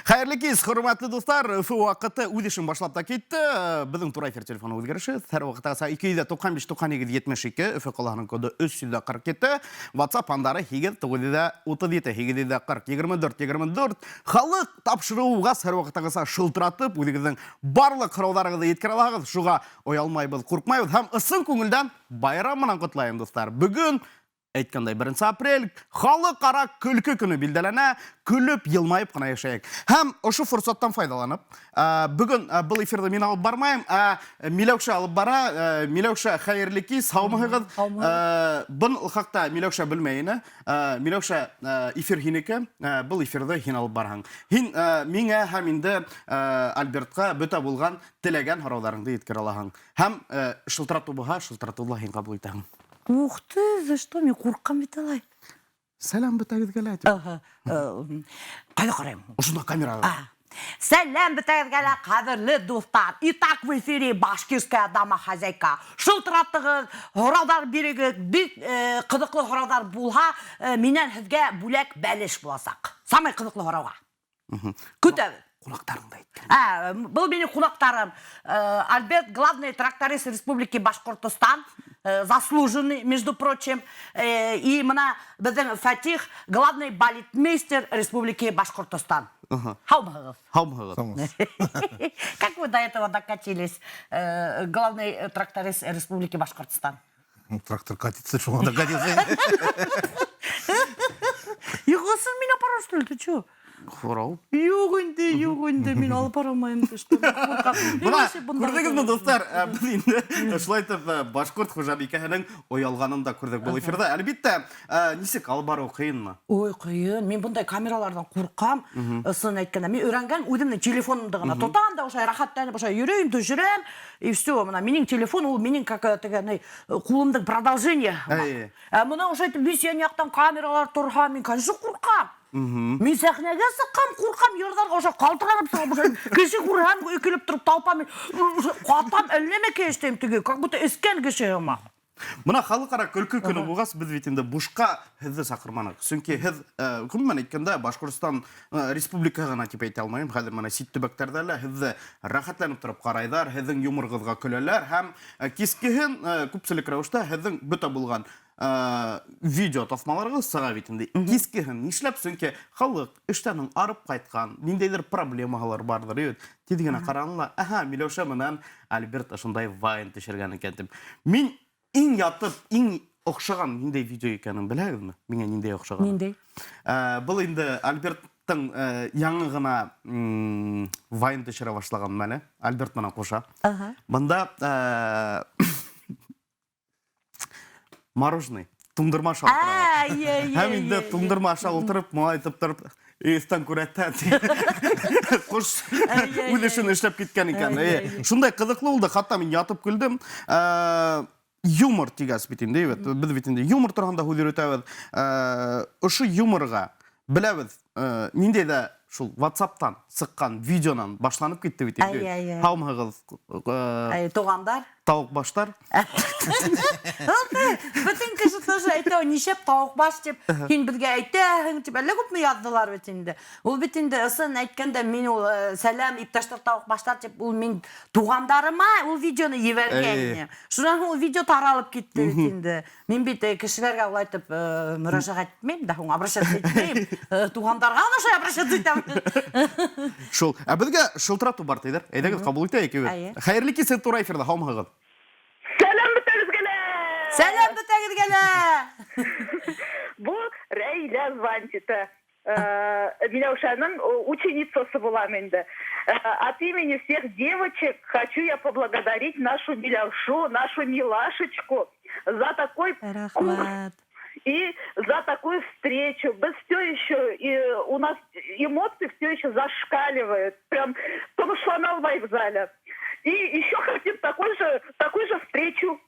Хайырлы кез, хөрмәтле достар, Өфі вақыты үдешін башлап та кетті. Біздің тур эфир телефоны өзгеріші. Тәр вақытта 295-92 Өфі қаланың коды 347. WhatsApp андары 2-37-37-40-24-24. Халық тапшыруға сәр вақытта шылтыратып, өдегіздің барлық қыраударыңызды еткер алағыз. Шуға оялмайбыз, қорқмайбыз. Хам ысын көңілден байрамынан құтлайым достар. Бүгін әйткандай 1 апрель халықара күлкі күні білділәне күліп елмайып қана яшайық. Хәм ошы фұрсаттан файдаланып, бүгін бұл эфирді мен алып бармайым, Миләукша алып бара, Миләукша хайырлыки, саумығығыз. Бұн ұлқақта Миләукша білмейіні, Миләукша эфир хинекі, бұл эфирді хин алып бараң. Хин меңе хәм инді Альбертқа бүті болған тілеген хараударыңды еткер алаң. Хәм шылтырату бұға, шылтыратула хин қабыл етәң. Ух ты, за что? Мен қорққан бет алай. Сәлем бітәгізгелі әйтіп. Қайда қарайым? Ұшында камераға. Сәлем бітәгізгелі қадірлі достар. Итак, в эфире башкирская дама-хозяйка. Шылтыраттығы хоралдар берегі, қыдықлы хоралдар болға, менен хізге бөлек бәлеш боласақ. Самай қыдықлы хорауға. Күтәбі. Қонақтарыңды айткен. Бұл менің қонақтарым. Альберт, главный тракторист Республики Башкортостан. Заслуженный, между прочим. И мына біздің Фатих, главный балетмейстер Республики Башкортостан. Хаумығыз. Хаумығыз. Как вы до этого докатились, главный тракторист Республики Башкортостан? Трактор катится, что он докатится. Егосын мен апарам, что ли, ты чё? Хорау. Юғынды, мен алып барамайым. Бұна, көрдіңізді достар, біз енді шылайтып Башқұрт Қожабекәнің ойалғанында көрдік бұл эфирді. Әлбетті, несек алып бару қиын ма? Ой, қиын. Мен бұндай камералардан қорқам. Сын әйткенде, мен өрәнген өдімнің телефонымды ғана тұтам да, рахаттанып, жүрейін, жүрем. И все, менің телефон, ол менің қолымдың продолжение. Мұна бесен яқтан камералар тұрға, мен конечно қорқам. Мен сәхнеге сыққам, қорқам, ердарға оша қалтыранып сағым, кеші құрған өкеліп тұрып талпам, қуаттам әлнеме кештем түге, как будто ескен кеше ома. Мұна халықара күлкі күні бұғас біз ветінде бұшқа хізді сақырманық. Сүнке хіз, күн мен еткенде Башқұрстан республикағына теп әйте алмайым. Қазір мұна ситті бәктердәлі хізді рахатланып тұрып қарайдар, хіздің юмырғызға күлелер, һәм кескіхін күпсілік рәуішті хіздің бүті болған видео тасмаларғы сыға ветінде. Кескіхін нешләп сүнке халық іштәнің арып қайтқан, нендейлер проблемалар бардыр. Тедігіні қараңыла, Миләуша мұнан Альберт ашындай вайын түшірген екендім. Мен ең ятып, ең оқшаған нендей видео екенін біләгіз ме? Менге нендей оқшаған? Нендей? Бұл енді Альберттің яңы ғана вайн түшірі башлаған мәлі. Альберт мұна қоша. Бұнда мороженый, туңдырма шалтырады. Һәм енді туңдырма шалтырып, мұлайтып тұрып, естен көрәттән. Қош үлешін ішлеп кеткен екен. Шындай қызықлы олды, қатта мен ятып күлдім. Юмор тигәс битінде, біз битінде юмор тұрғанда худыр өтәвіз. Ұшы юморға біләвіз, менде де шул WhatsApp-тан сыққан видеонан башланып кетті битінде. Хаумығыз. Тоғандар? Тауық баштар. Бүтін кіші тоже әйтеу, нешеп тауық баш деп, кейін бізге әйтең, әлі көп мұй яддылар бітінде. Ол бітінде ұсын әйткенде, мен ол сәлем, ипташтар тауық баштар деп, ол мен туғандарыма ол видеоны евергеніне. Шынан ол видео таралып кетті бітінде. Мен бет кішілерге ол айтып, мұражаға етмейм, да, обращаться етмейм. Туғандарға ұнашай обращаться етем. Шул, бізге шылтырату бар тейдер. Әйдәгіз қабыл етті екеуі. Хайырлы кез тура эфирді, хаумығыз. Сәлем бітәгізгелі! Сәлем бітәгізгелі! Бұл Рәйлә Звантита. Миләушаның ученицасы болам енді. От имени всех девочек хочу я поблагодарить нашу Миләушу, нашу Милашечку за такой курс и за такую встречу. Мы все еще, и у нас эмоции все еще зашкаливают. Прям помышланал в зале. И еще хотим такой же встречу.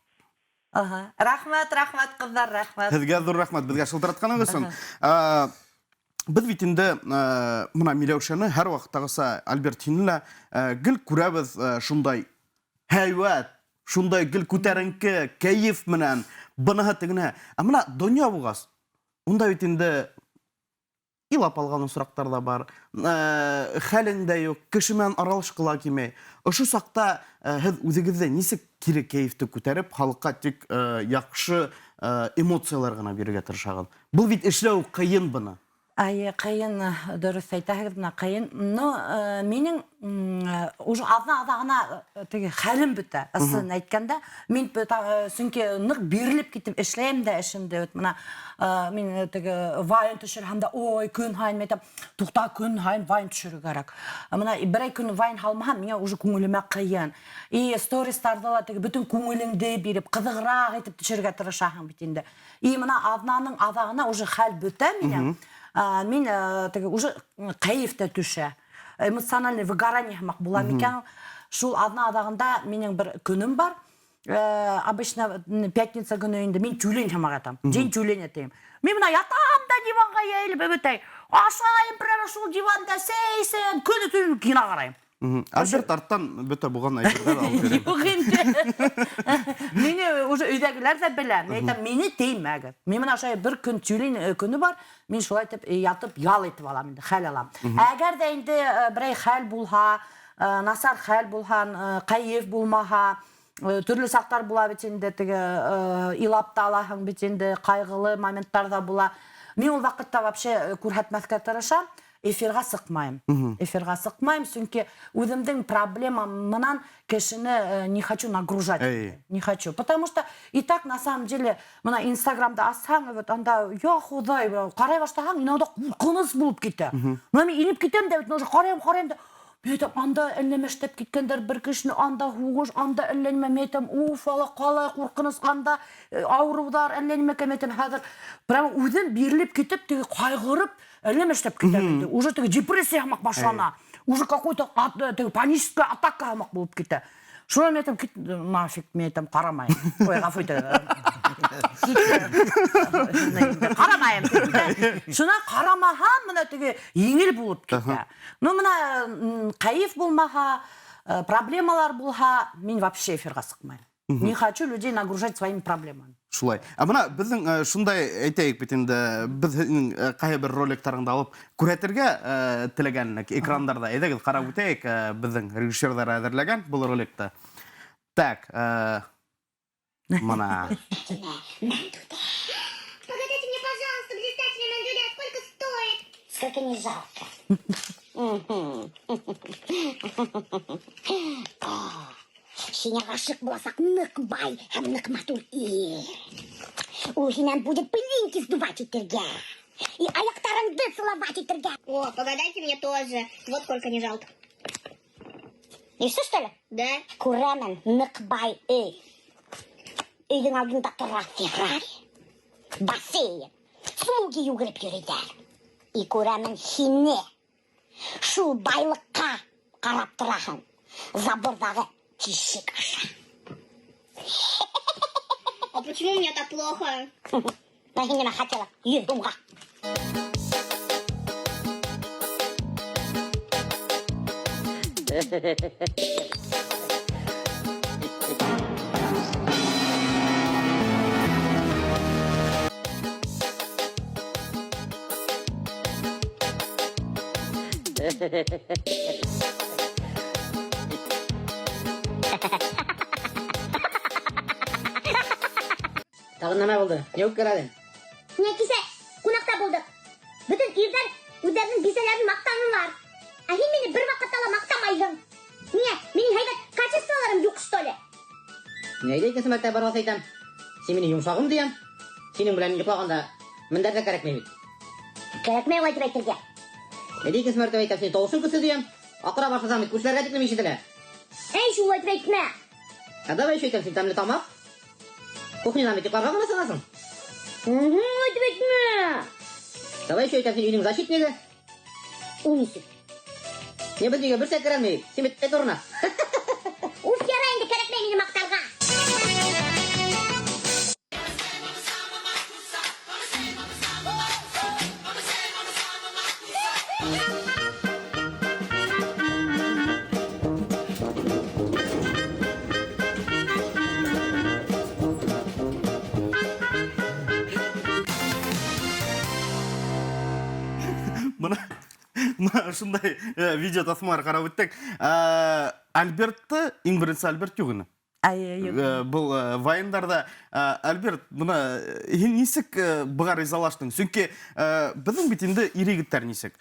Рахмат, қыздар, рахмат. Хізге зұр рахмат, бізге шылтыратқаны ғысын. Біз бетінде мұна Миләушаны әр уақыттағыса Альберт Хинілі гіл көрәбіз шундай әйуәт, шундай гіл көтәрінкі, кәйіф мінән, бұны ғаттығына. Мұна дүния бұғас. Онда бетінде илап алган сұрақтар да бар. Хәлендә юк, кеше менән аралашкыла килмәй. Ошо сакта һез үзегездә нисек кире кәефте күтәреп, халыкка тик яхшы эмоциялар гына бирергә тырышагыз. Бу бит эшләү кыен буны. Қиын, дұрыс айтасыз, мына қиын. Но менің уже азна-азағына хәлім бітті. Ысын айтканда, мен сүнке нық беріліп кетіп эшләйм дә эшемде. Мына мен вайн төшерһәм дә, ой, күн һайын мен айтам, туқта күн һайын вайн төшерү керек. Мына бер ай күн вайн һалмаһам, миңа уже күңелемә кыйын. И стористарда ла бүтән күңелеңде биреп, кызыграк итеп төшерергә тырышаһың бит инде. И мына азнаның азагына уже хәл бетә минем. Мен уже кайфта төшә. Эмоциональный выгорание була микән. Шул адна адагында минең бер көнем бар. Обычно пятница көне инде мин тюлень һәмәгатам. День тюлень әйтәм. Мин менә ятам да диванга яелеп бөтәй. Ашайым прямо шул диванда сейсен, көне түн кино карайм. Альберт арттан бөтә булган әйтергә алып бирә. Юк инде. Мине уже өйдәгеләр дә белә. Мен әйтәм, мине теймәгез. Мен менә шулай бер көн тюлень көне бар. Мин шулай итеп ятып ял итеп алам инде, хәл алам. Әгәр дә инде берәй хәл булһа, насар хәл булһан, кайф булмаһа, төрле сактар була бит инде, илап та алаһың бит инде, кайгылы моменттар да була. Мин ул вакытта вообще күрһәтмәскә тырышам. Эфирга сыкмайм. Эфирга сыкмайм, чөнки үземнең проблемам менән кешене не хочу нагружать. Не хочу. Потому что и так на самом деле, мына Инстаграмда ассаң, вот анда, я худай, карай баштаһаң, инде куркыныс булып китә. Мен инеп китәм дә, уже карайм да. Мен анда әлләмәштәп киткәндер бер кешене, анда хугыш, анда әлләнмә мәйтәм, уф, калай куркыныс, анда авырудар, әлләнмә кәметәм хәзер. Прямо үзем бирелеп китеп, кайгырып, әлләмәштәп китәм. Уже депрессия һәмәк башлана. Уже какой-то паническая атака һәмәк булып китә. Шуны мен әйтәм, кит нафиг, мен әйтәм, карамайм. Ой, гафу итегез. Карамайм. Шуна карамаһам, менә еңел булып китә. Ну менә кайф булмаһа, проблемалар булһа, мин вообще эфирга сыкмайм. Не хочу людей нагружать своими проблемами. Шулай. Менә безнең шундай әйтәйек бит инде, безнең кайбер роликларыңда алып күрәтергә теләгәнлек экраннарда. Әйдәгез карап үтәйек, безнең режиссерлар әзерләгән бу роликта. Так, мана. Погодите мне, пожалуйста, блистательный мандюля, сколько стоит? Сколько не жалко. Синя гашык буласак нык бай һәм нык матур ир. Ул һинән будет пылинки сдувать итергә. И аяктарыңды целовать итергә. О, погадайте мне тоже. Вот сколько не жалко. И все, что ли? Да? Күрәмен нык бай ир. Өйдің алдында тора Феррари, бассейн, слуги югырып йөрөйдәр. И күрәмен һине. Шул байлыкка карап тораһың. Забордагы тишек аша. А почему мне так плохо? Я не хотела. Йөр думга. Тагын нема булды? Не үпкәләдең? Не кисә, кунакта булдык. Бүтән ирдән үзләренең бисәләрен мактанулар. Ә һин мине бер вакытта ла мактамайсың. Нигә? Минең һәйбәт качестволарым юк, что ли? Не әйтә икән мәртәбә баргас әйтәм. Син мине йомшагым диям. Синең белән йоклаганда монда да кирәкмәй бит. Кирәкмәй ул әйтергә. Әйтә икән мәртәбә әйтәм, син тавышың кысы диям. Акыра башласам бит күчләргә тиклем ишетелә. Әй шул әйтмә. Давай еще әйтәм, син тәмле тамак. Кухнядан бит йокларга гына сыгасың. Әйтмә. Давай еще әйтәм, син өйнең защитнигы. Ул ничек? Не без нигә бер сәкерәмәй. Син бит турына. Ул ярый инде кирәкмәй мине мактарга. Шундай видео тасмалар қарап өттік. Альбертті, ең бірінші Альберт юғыны. Бұл вайындарда Альберт бұна несік бұға ризалаштың. Сүнке біздің бетінде ирегіттер несік.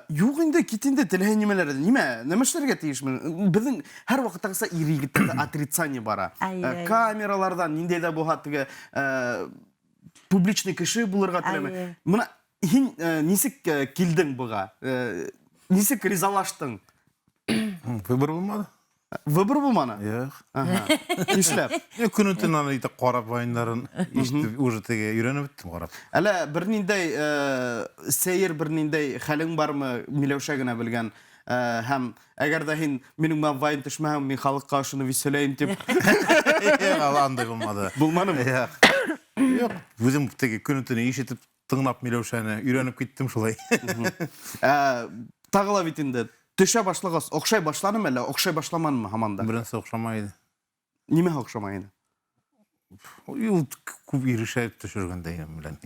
Юғында кетінде тілі немелері немешлерге тейішмін. Біздің әр вақыттағыса ирегітті отрицание бара. Камералардан нендейді бұғаттығы публичный кіші бұлырға тілемі. Мұна несік келдің бұға? Несік ризалаштың? Выбор болмады. Выбор болманы? Ишлеп? Күні түн аны итак қарап вайындарын ешті уже теге үйреніп біттім қарап. Әлі бірніндей сейір бірніндей хәлің бар ма милеушәгіне білген? Һәм әгер да хин менің мән вайын түшмәһәм, мен халыққа ашыны веселейін деп. Андай болмады. Болманы ма? Жоқ, өзім теге күні түні ешетіп тыңнап милеушәні үйреніп кеттім шулай. Тағыла бетінде түшә башлағыз, оқшай башланым әлі, оқшай башламан ма хаманда? Бірінсі оқшамайды. Неме оқшамайды? Ол көп ирішәйіп түшіргендей білен.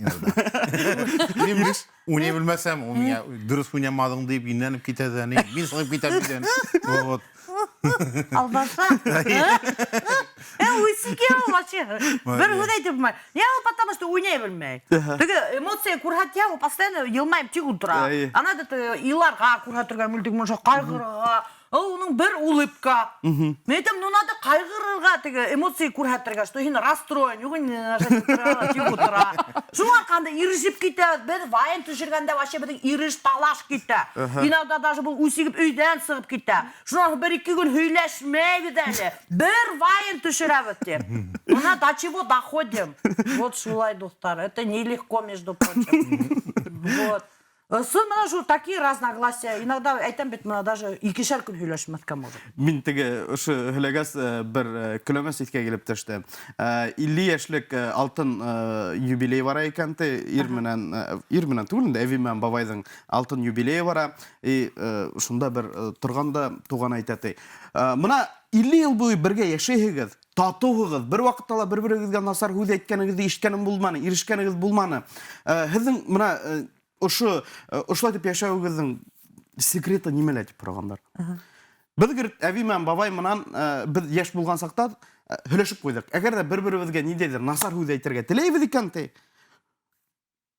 Уне білмәсәм, дұрыс уйнамадың deyip инленіп кетеді, мен сығып кетем. Албаса? Уйсике ол вообще. Бір өдейді білмай. Я потому что уйнай білмей. Түгі эмоция көрхат я, постоянно елмайым тек ұлтыра. Ана да иларға көрхат тұрған мүлдік мұнша қайғырға. Оның бір улыбка. Мен айтам, ну надо қайғырға тегі эмоция көрхаттырға, что хин расстроен, юғын тек ұтыра. Шуңар қанда ирішіп кетті, бір вайын түшіргенде вообще бірдің иріш талаш кетті. Инада даже бұл усигіп үйден сығып кетті. Шуңар бір-екі күн хүйләшмей бедәлі. Бір вайын түшірәбіт деп. Мына до чего доходим? Вот шулай, достар. Это нелегко, между прочим. Вот. Сын мына шу такие разногласия. Иногда айтам бет мына даже икешер күн хүйләшмәскә может. Мин теге ошо һөләгәс бер көләмәс иткә килеп төште. 50 яшьлек алтын юбилей бара икән те, ир менән түгел, әби менән бабайның алтын юбилее бара. Шунда бер торганда туган әйтә. Мына 50 ел буе бергә яшәйһегез, татуыгыз, бер вакытта бер-берегезгә насар һүз әйткәнегезне ишеткәнем булманы, ирешкәнегез булманы. Һезнең мына Ошылай деп яшәүгезнең секреты немелә дип сораганда. Без әби менән бабай менән без яшь булган сакта һөләшеп куйдык. Әгәр дә бер-беребезгә ниндидер насар һүз әйтергә теләйбез икән,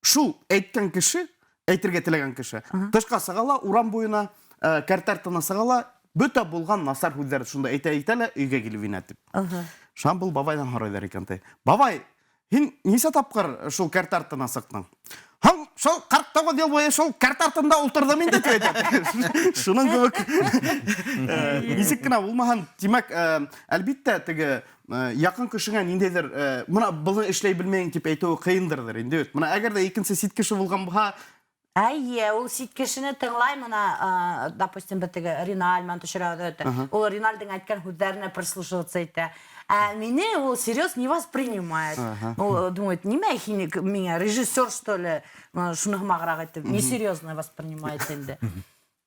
шу әйткән кеше, әйтергә теләгән кеше, тышка сыгала, урам буена, картартына сыгала, бөтә булган насар һүзләр шунда әйтә-әйтәләр, өйгә килеп инәтеп. Шам бул бабайдан харайлар икән. Бабай, һин нисә тапкыр шул картартына сыктың? Һәм шул 49 ел буе шул картартында ултырдым инде дип. Шуның кебек. Нисек кенә булмаган, димәк, әлбиттә теге якын кешегә ниндидер, моны буны эшләй белмәйин дип әйтү кыендырдыр инде. Моны әгәр дә икенче сит кеше булган булса, әйе, ул сит кешене тыңлай мына, допустим, теге Риналь төшерә. Ул Риналдың әйткән һүзләренә прислушиваться итә. А меня его серьезно не воспринимает. Думает, не меня режиссер, что ли, несерьезно воспринимает.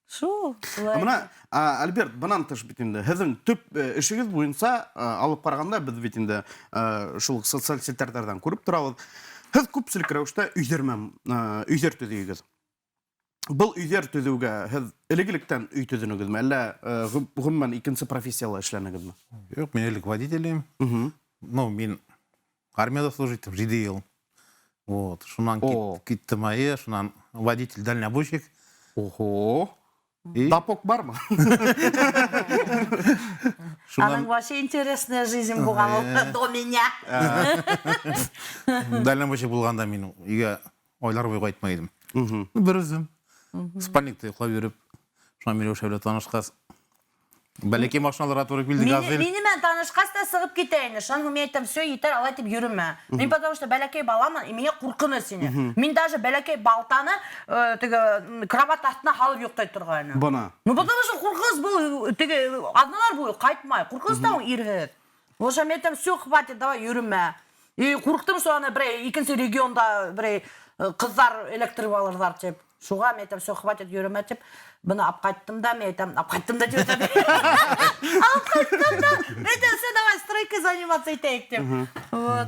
Шо? Мына Альберт, банан тыш бит инде. Һезнең төп эшегез буенча алып караганда без бит инде шул социаль сетьләрдән күреп торабыз. Һез күпчелек рәвештә өйдәр төзегез. Был өйдәр төзүгә һез элегилектән өй төзүнегезме, әллә гомумән икенче профессиялы эшләнегезме? Юк, мен элек водителем. Ну, мен армияда служитым, 7 ел. Вот, шунан киттем ае, шунан водитель дальнобойщик. Ого. Тапок бармы? Аның вообще интересная жизнь булган до меня. Дальнобойщик булганда мен үйгә ойлар бой кайтмайдым. Бер үзем. Спальникте йоклап йөреп, шунан Миләүшә белән танышкас. Бәләкәй машиналарга туры килде газель. Мине мен танышкас та сыгып китәйне. Шуның мен әйтәм, все, етер, алай дип йөрмә. Мин потому что бәләкәй баламын, и меня куркыны сине. Мин даже бәләкәй балтаны теге кровать астына халып йоктай торган. Бана. Ну потому что куркыз бул теге адналар буе кайтмай. Куркыз та ирһет. Ошо мен әйтәм, все, хватит, давай йөрмә. И курктым, что аны бер икенче регионда бер кызлар электрик алырлар дип. Шуға мен әйтәм, все, хватит йөрмә дип. Бұны алып қайттым да, мен айтам, алып қайттым да деп. Алып қайттым да. Мен айтам, все, давай стройкой заниматься етейік деп. Вот.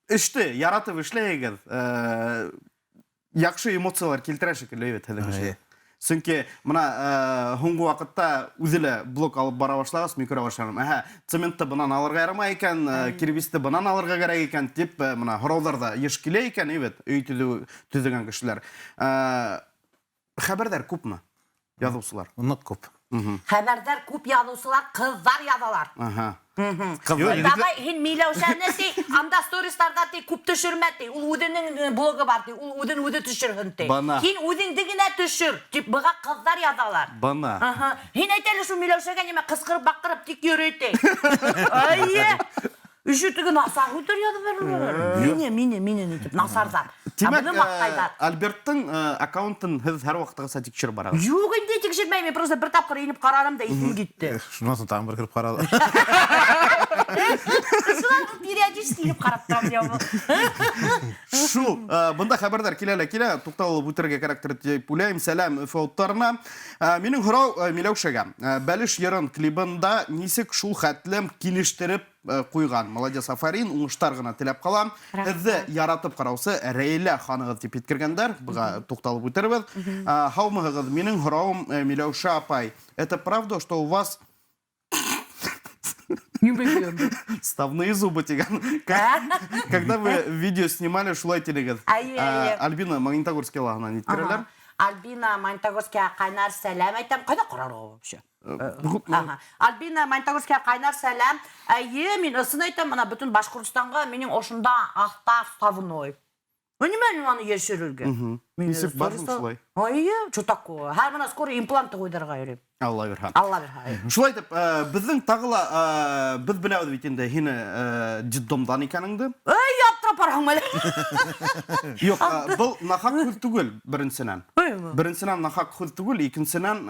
Ішті, яратып ішлейгіз. яхшы эмоциялар келтірә шикелле бит һәле. Сөнки мына һуңгы вакытта үзеле блок алып бара башлагас, микро башларым. Цементты бынан алырга ярамай икән, кирбисты бынан алырга кирәк икән дип мына һорауларда еш килә икән, бит, өй төзегән кешеләр. Хәбәрдар күпме? Язучылар. Нык күп. Хәбәрдар күп язучылар, кызлар язалар. Давай, һин Миләүшәне ти, анда стористарда ти күп төшермә ти. Ул үзенең блогы бар ти, ул үзе төшерһен ти. Һин үзеңде генә төшер, дип быга кызлар язалар. Бана. Һин әйтәле шу Миләүшәгә нимә кыскырып бакырып тик йөрү ти. Айе. Үшүтүгү насар үтөр язып Мине нитип насардан. Тимәк, Альберттың аккаунтын һез һәр вакытта тикшереп барабыз. Юк инде тикшермәйм, просто бер тапкыр инеп карадым да исем китте. Шуннан соң тагын бер кирип карады. Шунан периодически инеп карап торам. Шу, бында хәбәрдар килә, тукталып үтәргә кирәктер дип уйлыйм. Сәлам фауттарына. Минең һорау Миләүшәгә. Бәлеш ярын клибында нисек шул хәтлем килештереп куйган. Молодец Афарин, уңыштар гына теләп калам. Эзне яратып караусы Рәйлә ханыгыз дип иткергәндәр. Буга тукталып үтербез. Хаумыгыз, минең һорауым Миләүшә апай. Это правда, что у вас ставные зубы тиган? Когда вы видео снимали, шулай телегез. Альбина Магнитогорская лагына ниткерләр. Альбина Магнитогорская кайнар сәлам әйтәм. Кайда карарга вообще? Альбина Магнитогорская кайнар сәлам. Мин ысын әйтәм, мына бүтән Башкортстанга минең ошында ахта ставной. Нимә аны яшерергә? Нисек барсың шулай? Что такое? Һәр мына скоро импланты куйдырга йөрим. Алла бирһә. Алла бирһә. Шулай дип, безнең тагыла без беләбез бит инде һине детдомдан икәнеңде. Яптырап барһың әле. Юк, был нахак хүз түгел беренченән. Беренченән нахак хүз түгел, икенченән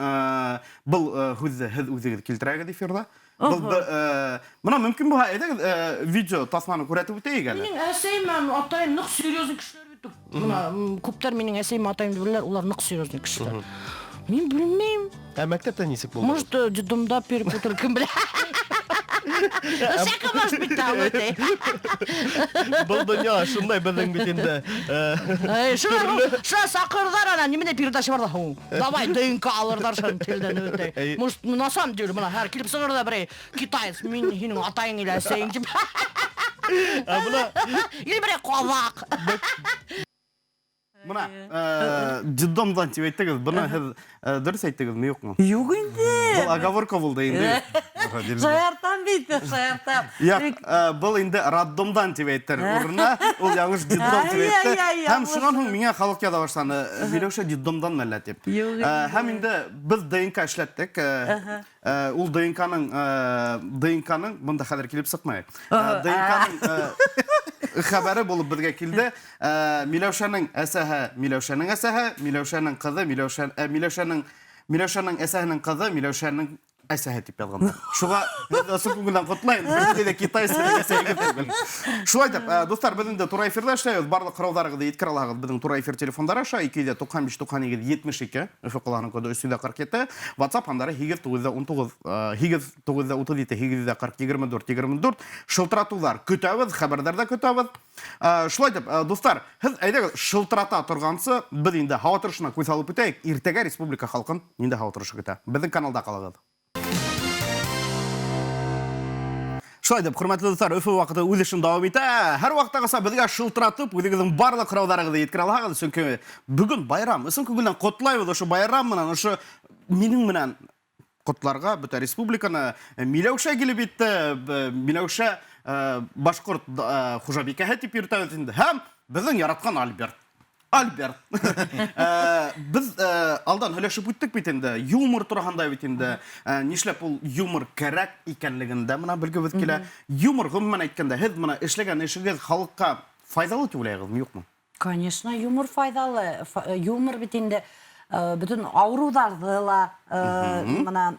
был хүз үзегез килтерәгез эфирда. Мына мөмкин булһа, әйдәгез видео тасманы күрәтеп үтәйек әле. Минең әсәйем, атайым нык серьезный кешеләр бит. Мына күптәр минең әсәйем, атайым диләр, улар нык серьезный кешеләр. Мин белмим. Мәктәптә нисек булды? Может, детдомда перепутал, кем белә. Всяко может быть там это. Был дөнья шундай безнең бит инде. Шуна сакырдар ана, нименә передача бар да. Давай ДНК алырдар шун телдән үтә. Может, на самом деле, мына һәр килеп сыгырда бер китаец, мин һинең атаң илә сәйин дип. Или бер казак. Мына детдомдан дип әйттегез, буны һез дөрес әйттегезме, юкмы? Юк инде. Бу оговорка булды инде. Шаяртам бит, шаяртам. Был инде роддомдан дип әйттер. Урына ул яңгыш детдом дип әйтте. Һәм шуннан һуң миңа халык яза башлады. Миләүшә детдомдан мәллә дип. Һәм инде без ДНК эшләттек. Ул ДНКның монда хәзер килеп сыкмый. ДНКның хәбәре булып безгә килде. Миләүшәнең әсәһе, Миләүшәнең кызы, Миләүшәнең әсәһенең кызы, Миләүшәнең әсәһе дип язган. Шуга сы күңелдән котлайм. Бер китай телендә әсәһе. Шулай дип, достар, без инде турай эфирдә эшләбез. Барлык карауларыгызды еткер алагыз. Безнең турай эфир телефоннары аша 295-92-72, ФКларның коды 347, WhatsApp андары 819-937-824-24. Шылтыратулар көтәбез, хәбәрдәрдә көтәбез. Шулай дип, достар, һез әйдәгез шылтырата торгансы, без инде һава торышына күз алып үтәйек. Иртәгә республика халкын инде һава торышы көтә. Безнең каналда калыгыз. Шулай дип, хөрмәтле дуслар, Өфө вакыты үз эшен дәвам итә. Һәр вакытта безгә шылтыратып, үзегезнең барлык карауларыгызды yetkерә алагыз. Чөнки бүген байрам. Исен күңелдән котлайбыз ошо байрам менән, ошо минең менән котларга бөтә республиканы Миләүшә килеп итте. Миләүшә башкорт хуҗабикәһе дип йөртәбез инде. Һәм безнең яраткан Альберт. Biz aldan һөйләшеп үттек бит инде. Юмор турында бит инде. Нишләп ул юмор кирәк икәнлегендә менә белгебез килә. Юмор гомумән әйткәндә, һез менә эшләгән эшегез халыкка файдалы дип уйлыйсызмы, юкмы? Конечно, юмор файдалы. Юмор бит инде bütün авыруларды ла мына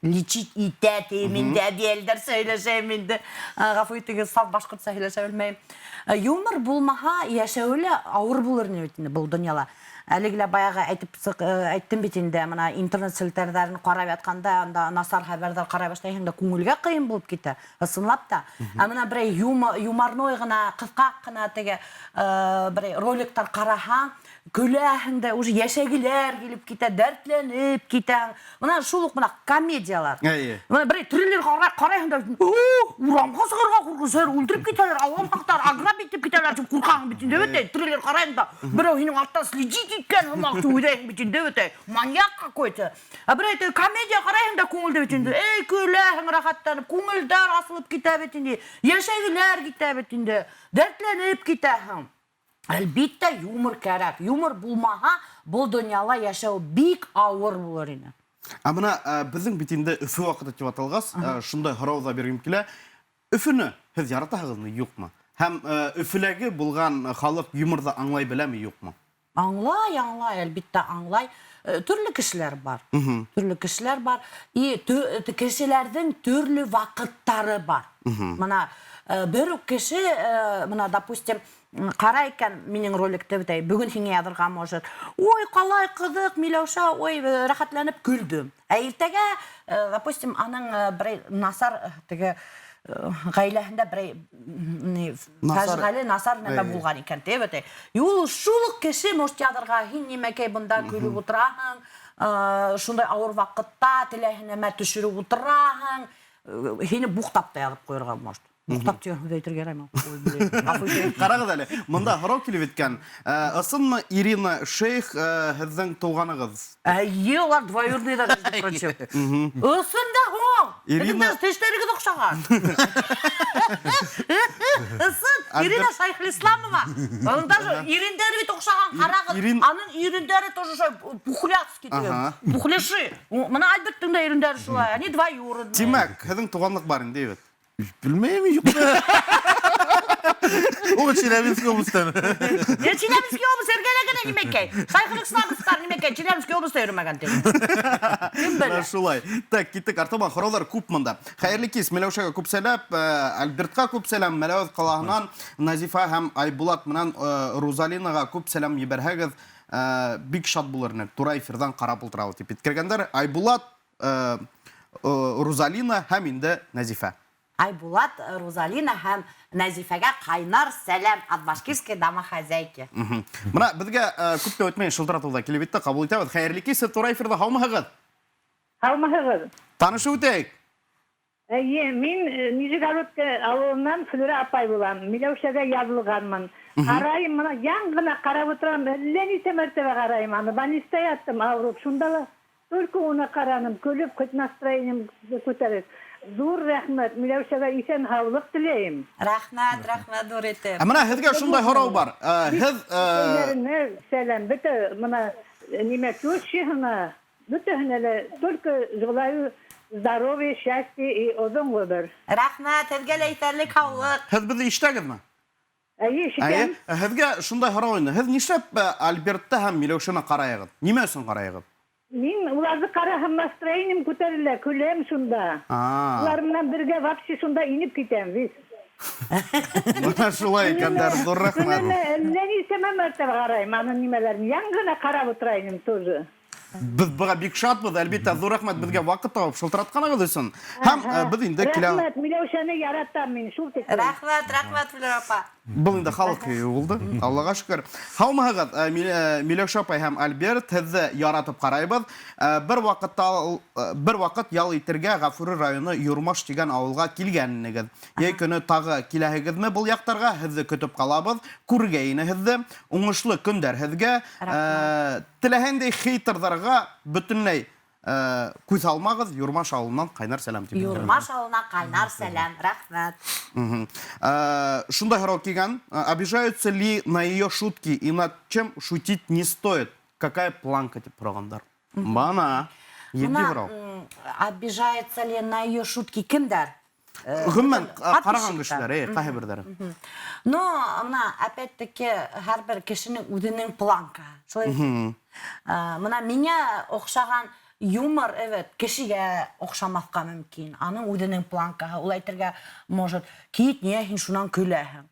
лечить итә, мин дә диелдер сөйләшәм инде. Гафу итегез, саф башкортча сөйләшә белмәйм. Юмор булмаһа, яшәүле авыр булыр бит инде бу дөньяда. әлегілі баяғы айттым бит инде, мына интернет селтәрдәрін қарап ятқанда, анда насар хәбәрдар қарай башлайһың да күңелгә қиын булып китә, ысынлап та. Мына бер юморной гына, кыскак кына теге бер роликтар караһаң, көләһең дә, уже яшәгеләр килеп китә, дәртләнеп китә. Мына шул ук мына комедиялар. Мына бер триллер караһың да, урамга сыгырга куркысыр, үлтереп китәләр, авам хактар аграб итеп китәләр, дип куркаң бит инде бит. Триллер караһың да, берәү һинең арттан следить иткән һымак уйлаң бит инде бит. Маньяк какой-то. А бер комедия караһың да күңелдә бит инде. Эй, көләһең рахаттанып, күңелдәр асылып китә бит инде. Яшәгеләр китә бит инде. Дәртләнеп китәһең. Әлбәттә юмор кәрәк. Юмор булмаһа, бу дөньяла яшәү бик авыр булыр иде. Мына безнең бит инде Өфе вакыты дип аталгас, шундай һорау да биргем килә. Өфене һез яратаһызмы, юкмы? Һәм Өфеләге булган халык юморда аңлай беләме, юкмы? Аңлай, әлбәттә аңлай. Төрле кешеләр бар. Төрле кешеләр бар. И кешеләрнең төрле вакыттары бар. Мына бер үк кеше, мына допустим, кара икән минең роликта бит, бүген һиңа ядырга может. Ой, калай кызык, Миләүшә, ой, рәхәтләнеп көлдем. Ә иртәгә, допустим, аның бер насар теге гаиләһендә бер фаҗгали насар нәмә булган икән, бит. Ул шул кеше может ядырга, һин нимәкәй бунда көлеп утыраһың, шундай авыр вакытта теләһенә нәмә төшереп утыраһың, һине буктап та язып куярга может. Буктап тигән әйтергә яраймы? Карагыз әле, монда һорау килеп иткән. Ысынмы Ирина Шейх һезнең туганыгыз? Әйе, улар двоюродныйдар, между прочим. Ысын да һуң. Ирина тешләрегез охшаган. Ысын, Ирина Шайхлисламова. Аның даже ирендәре бит охшаган, карагыз. Аның ирендәре тоже пухляцкий диген. Пухляши. Моны Альберттың да ирендәре шулай. Они двоюродные. Тимәк, һезнең туганлык бар инде бит. Bilmeyim yok. O Çilevinski olmuştan. Ya Çilevinski olmuş ergene gene nimekey. Шайхлисламовтар nimekey. Çilevinski olmuş da yürümәгән тиген. Кем белә? Шулай. Так, киттек артыма хоролар күп монда. Хәерле кис, Миләүшәгә күп сәлам, Альбертка күп сәлам, Мәләвез калаһыннан Назифа һәм Айбулат менән Розалинага күп сәлам ебәрһәгез. Бик шат булырны. Тура эфирдан карап ултырабыз дип иткергәндәр. Айбулат, Розалина һәм инде Назифа. Айбулат, Розалина һәм Назифәгә кайнар сәлам от башкирской домохозяйки. Мына безгә күп тә үтмәй шылтыратуда килеп итте, кабул итәбез. Хәерле кис, тура эфирда һаумыһыз? Һаумыһыз. Танышу үтәйек. Әйе, мин Нижегородка авылыннан Флюра апай булам. Миләүшәгә язылганмын. Карайым, мына яңгына карап утырам, әллә нисә мәртәбә карайым аны. Больниста яттым, авырып. Шунда ла только уны караным, көлеп, хоть настроением күтәреп. Зур рәхмәт, Миләүшәгә исән һаулык теләйем. Рәхмәт, Дурите. Менә һезгә шундай һорау бар. Һез сәлам, бөтә мына нимә күршеһенә, бөтәһенә только желаю здоровья, счастья и озон гомер. Рәхмәт, һезгә әйтерлек һаулык. Һез безне ишетәгезме? Әйе, ишетәм. Һезгә шундай һорау инде. Һез нишләп Альбертта һәм Миләүшәне караегыз? Нимә өчен караегыз? Мин уларны караһам, настроением күтәрелә, көләм шунда. Улар менән бергә вообще шунда инеп китәм, вис. Менә шулай икәндер, зур рәхмәт. Әллә нисә мәртәбә карайм, аны нимәләрне яңгына карап утырайым тоже. Biz быга бик шатбыз, әлбәттә, зур рәхмәт безгә вакыт табып шылтыратканыгыз өчен. Һәм без инде килә. Рәхмәт, Миләүшәне яратам мин, шул тиклем. Рәхмәт, Флюра апа. Бұл инде халык булды. Аллага шөкер. Һаумыһыз, Миләүшә апай һәм Альберт, һезне яратып карайбыз. Бер вакыт ял итергә Гафури районы Юрмаш дигән авылга килгәннегез. Яй көне тагы киләһегезме бул яктарга? Һезне көтеп калабыз. Күргә инегезне. Уңышлы көндәр һезгә. Теләһәндәй хейтерларга бөтенләй күз алмагыз, Юрмаш авылыннан кайнар сәлам дип. Юрмаш авылына кайнар сәлам, рәхмәт. Шундай һорау килгән. Обижаются ли на ее шутки и над чем шутить не стоит? Какая планка дип сорагандар? Бана. Едди һорау. Обижается ли на ее шутки кемдер? Гомумән караган кешеләр, кайһы бердәре. Но, мына, опять-таки, һәрбер кешенең үзенең планка. Шулай. Мына миңа охшаган юмор, кешегә оҡшамаҫҡа мөмкин. Аның үҙенең планкаһы. Ул әйтергә, может, кит, не, һин шунан көләһең.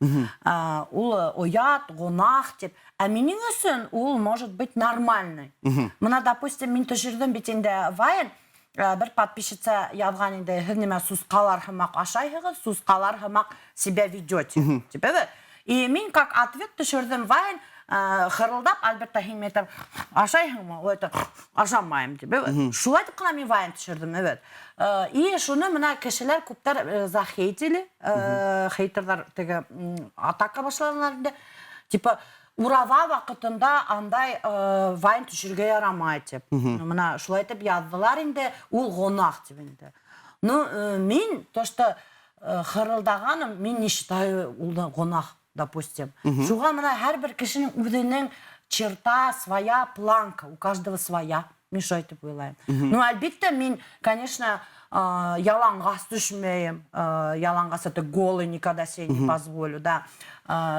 Ул оят, гонаһ тип. Ә минең өсөн ул может быть нормальный. Мына, допустим, мин төшөрҙөм бит инде Вайн, бер подписчица яҙған инде, һеҙ нимә сусҡалар һымаҡ ашайһығыҙ, сусҡалар һымаҡ себя ведете. Тип, И мин как ответ төшөрҙөм Вайн, хырылдап, Альберта, һин мәйтәм, ашайһыңмы? Ул әйтә, ашамайым дип. Шулай итеп ҡына мин Вайн төшөрҙөм, И шуны мына кешеләр күптәр захейтили, хейтерҙар теге атака башланылар инде. Типа, ураҙа ваҡытында андай Вайн төшөргә ярамай тип. Мына шулай итеп яҙҙылар инде, ул гонаһ тип инде. Мин то, что хырылдағаным, мин не считаю ул гонаһ, допустим. Шуға мына һәр бер кешенең үҙенең черта, своя планка, у каждого своя. Мин шулай итеп уйлайым. Әлбиттә, мин, конечно, яланғас төшмәйем. Яланғас это голый никогда себе не позволю, да.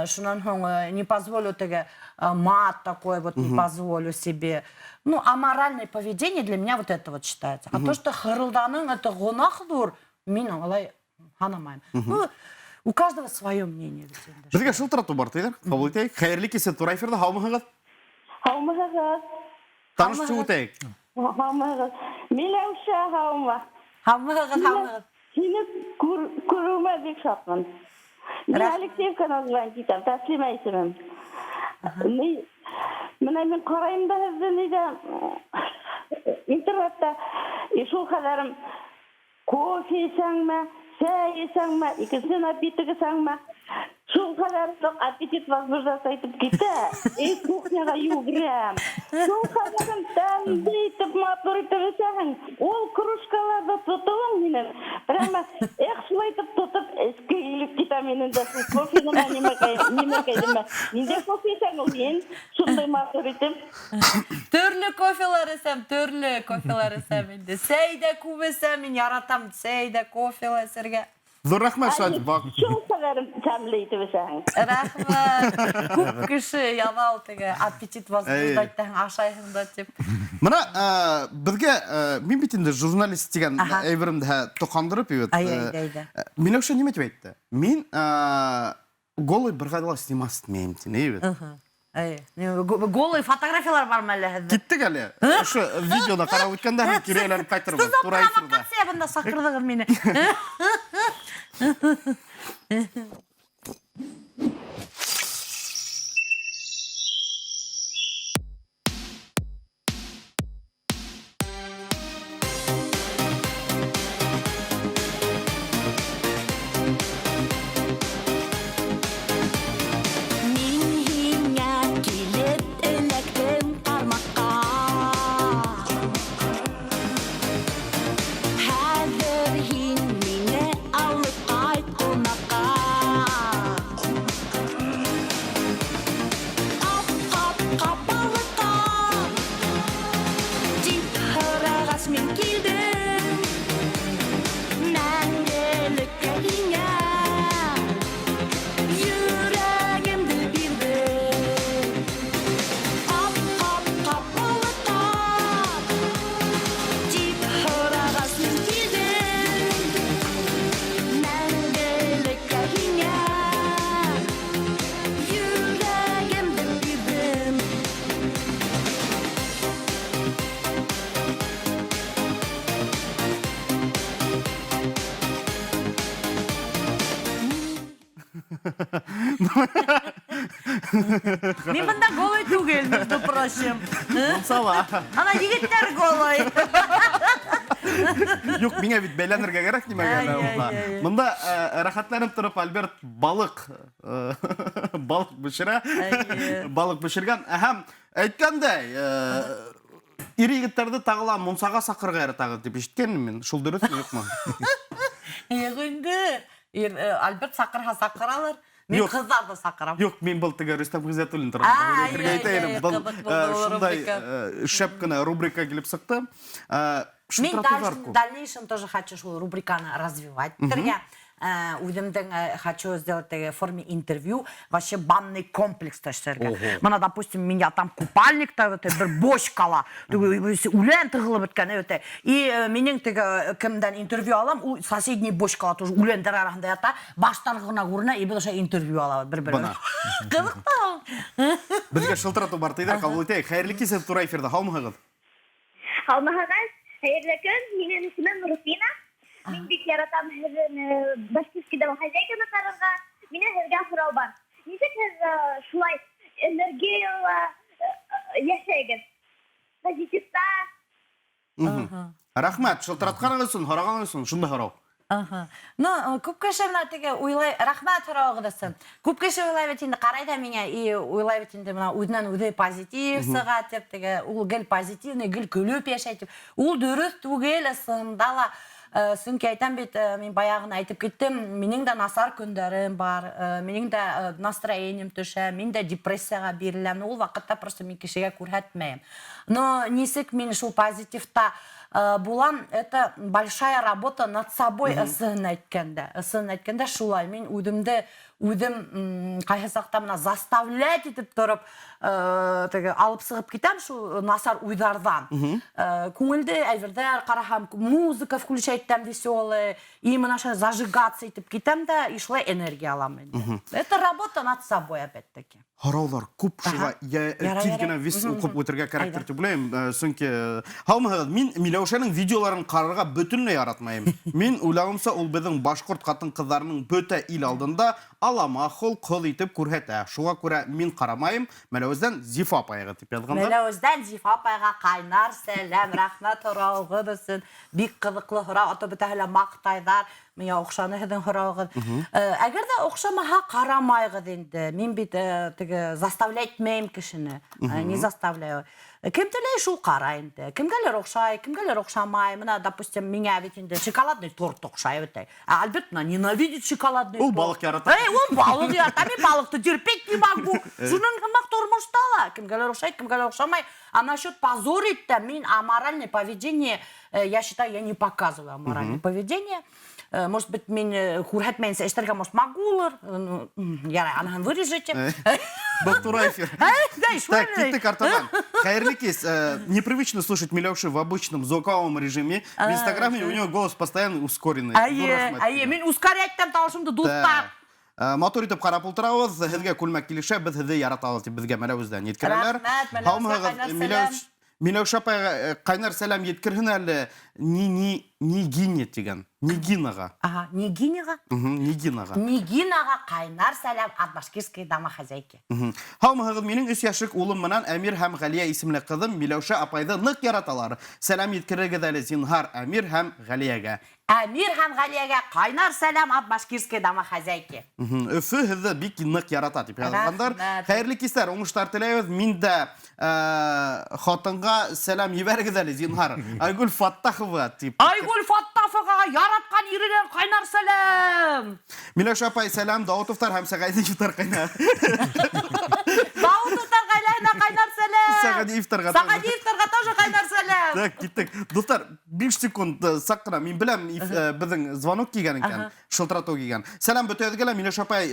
Шунан һуң не позволю теге мат такой вот не позволю себе. Аморальное поведение для меня вот это вот считается. А то, что хырылданың это гонахдур, мин алай һанамайым. У каждого свое мнение. Беҙгә шылтырату бар, тиҙер. Ҡабул итәйек. Хәйерле кисә тура эфирҙә. Һаумыһығыҙ? Һаумыһығыҙ. Таныштырып үтәйек. Һаумыһығыҙ. Миләүшә, һаумы. Һаумыһығыҙ. Һине күреүемә бик шатмын. Мин Алексеевканан звонить итәм, Тәслимә исемем. Менә мин ҡарайым да һеҙҙе нидә интернетта, шул хәләрем кофе исәңме, сәй исәңме, икенсе напиток исәңме, шул хәләр аппетит возбуждаться итеп китә. Кухняға йүгерәм. Шул хәләрем тәмле итеп, матур итеп исәһең. Ул кружкаларҙы тотоуың минең. Прямо, шулай итеп тотоп, эске килеп китә минең дә шул кофеныма нимә кәйдемә. Ниндәй кофе исәң ул һин? Шундай матур итеп. Төрлө кофелар эсәм инде. Сәй дә күп эсәм, мин яратам сәй дә, кофелар эсәргә. Ҙур рәхмәт, Шадик. Шул хәләрем тәмле итеп исәһең. Рәхмәт. Күп кеше яҙал теге аппетит возбуждать итәһең, ашайһың да тип. Мына беҙгә, мин бит инде журналист тигән әйберемде тоҡандырып, Миләүшә нимә тип әйтте? Мин голый бер ҡайҙа ла снимать итмәйем тине, Голый фотографиялар бармы әле һеҙҙә? Киттек әле. Ошо видеода ҡарап үткәндә кире әйләнеп ҡайтырбыҙ. Тура эфирҙә. Провокация бында саҡырҙығыҙ мине. Мин бында голый түгел, между прочим. Ана егеттәр голый. Юк, миңә бит бәйләнергә кәрәк нимәгә. Мында рәхәтләнеп торып Альберт балык бешерә. Балык бешергән. Һәм әйткәндәй, ир егеттәрҙе тагыла мунсаға саҡырға яратағыҙ дип ишеткәнмен мин. Шул дөрөҫмө, юҡмы? Инде Альберт саҡырһа саҡыралыр. Мин ҡыҙҙарҙы саҡырам. Юк, мин был теге Рөстәм Ғиззәтуллин турында был шундай шәп кенә рубрика килеп сыҡты. Мин в дальнейшем тоже хочу шул рубриканы развивать. Үземден хочу сделать в форме интервью вообще банный комплекс төшерге. Мына, допустим, меня там купальникта бер бочкала. Үлән тыгылып беткән өте. И минең теге кемдән интервью алам, у соседний бочкала тоже үләндәр арасында ята, баштан гына күренә, и без интервью алабыз бер-беребез. Кызык та. Безгә шылтырату бар тыйдар кабул итәйек. Хәерле кич тура эфирдә. Һаумыгыз? Алмахагыз, хәерле көн, минем исемем Рufina. Мин бик яратам һеҙҙең Башкирскида хозяйканы ҡарарға. Минең һеҙгә һорау бар. Нисек һеҙ шулай энергияла йәшәйгеҙ? Позитивта? Рәхмәт, шылтыратканың өсөн, һорағаның өсөн, шундай һорау. Ну, күп кеше мына теге уйлай, рәхмәт һорауығыҙ өсөн. Күп кеше уйлай бит инде, ҡарай да миңә, и уйлай бит инде мына үҙенән-үҙе позитив сыға тип, теге ул гел позитивный, гел көлөп йәшәй тип. Ул дөрөҫ түгел, ысынында ла. Сөнки әйтәм бит, мин баяғын әйтеп киттем, минең дә насар көндәрем бар, минең дә настроением төшә, мин дә депрессияға биреләм. Ул ваҡытта просто мин кешегә күрһәтмәйем. Но нисек мин шул позитивта булам, это большая работа над собой, ысын әйткәндә шулай. Мин үҙем ҡайһы саҡта мына заставлять итеп тороп, алып сығып китәм шул насар уйҙарҙан. Күңелде әйберҙәр ҡараһам, музыка включайттам веселый, и мына зажигаться итеп китәм дә, и шулай энергия алам инде. Это работа над собой, опять-таки. Һораулар күп шуға тиҙ генә вис уҡып үтергә кәрәктер тип уйлайым. Сөнки һаумыһығыҙ, мин Миләүшәнең видеоларын ҡарарға бөтөнләй яратмайым. Мин уйлауымса, ул беҙҙең башҡорт ҡатын-ҡыҙҙарының бөтә ил алдында алама холҡ итеп күрһәтә. Шуға күрә мин ҡарамайым. Миләүездән Зифа апайға тип яҙғанда. Миләүездән Зифа апайға ҡайнар сәләм, рәхмәт һорауығыҙ өсөн. Бик ҡыҙыҡлы һорау, ата бөтәһе лә маҡтайҙар. Миңә оҡшаны һеҙҙең һорауығыҙ. Әгәр ҙә оҡшамаһа, ҡарамайығыҙ инде. Мин бит заставляйтмәйем кешене. Не заставляю. Кем теләй шул ҡара инде. Кемгәлер оҡшай, кемгәлер оҡшамай. Мына, допустим, миңә бит инде шоколадный торт оҡшай бит. Альбертна ненавидит шоколадный торт. Ул балыҡ ярата. Ул балыҡ ярата. Мин балыҡты терпеть не могу. Шуның һымаҡ тормошта ла. Кемгәлер оҡшай, кемгәлер оҡшамай. А насчет позорить-то, мин аморальное поведение, я считаю, я не показываю аморальное поведение. Может быть, мин күрһәтмәйенсә эштәргә может могулыр. Ярай, анаһын вырежете. Был тура эфир. Так, киттек артынан. Хәйерле кис. Непривычно слушать Миләүшә в обычном звуковом режиме. В Инстаграме у него голос постоянно ускоренный. Әйе, мин ускоряйттан талышымды дуҫтар. Матур итеп ҡарап ултырабыҙ, һеҙгә күлмәк килешә, беҙ һеҙҙе яратабыҙ тип беҙгә Миләүездән еткерәләр. Рәхмәт, Миләүшә апайға ҡайнар сәләм еткерһен әле Нигине тигән. Нигинаға. Нигинаға? Нигинаға. Нигинаға ҡайнар сәләм от башкирской домохозяйки. Һаумыһығыҙ, минең 3 йәшлек улым менән Әмир һәм Ғәлиә исемле ҡыҙым Миләүшә апайҙы ныҡ яраталар. Сәләм еткерегеҙ әле зинһар Әмир һәм Ғәлиәгә. Әмир һәм Ғәлиәгә ҡайнар сәләм от башкирской домохозяйки. Өфө һеҙҙе бик ныҡ ярата тип яҙғандар. Хәйерле кистәр, уңыштар теләйбеҙ. Мин дә хатынға сәләм ебәрегеҙ әле зинһар. Айгүл Фаттахова тип. Айгүл Фаттаховаға яратҡан иренән ҡайнар сәләм. Миләүшә апай, сәләм Дауытовтар һәм Сәғәдиевтар ҡайнар. Дауытовтар ғаиләһенә ҡайнар сәләм. Сәғәдиевтарға тоже ҡайнар сәләм. Так, киттек. Дуҫтар, 5 секунд саҡ ҡына. Мин беләм, беҙҙең звонок килгән икән, шылтыратыу килгән. Сәләм бөтәһегеҙгә лә, Миләүшә апай,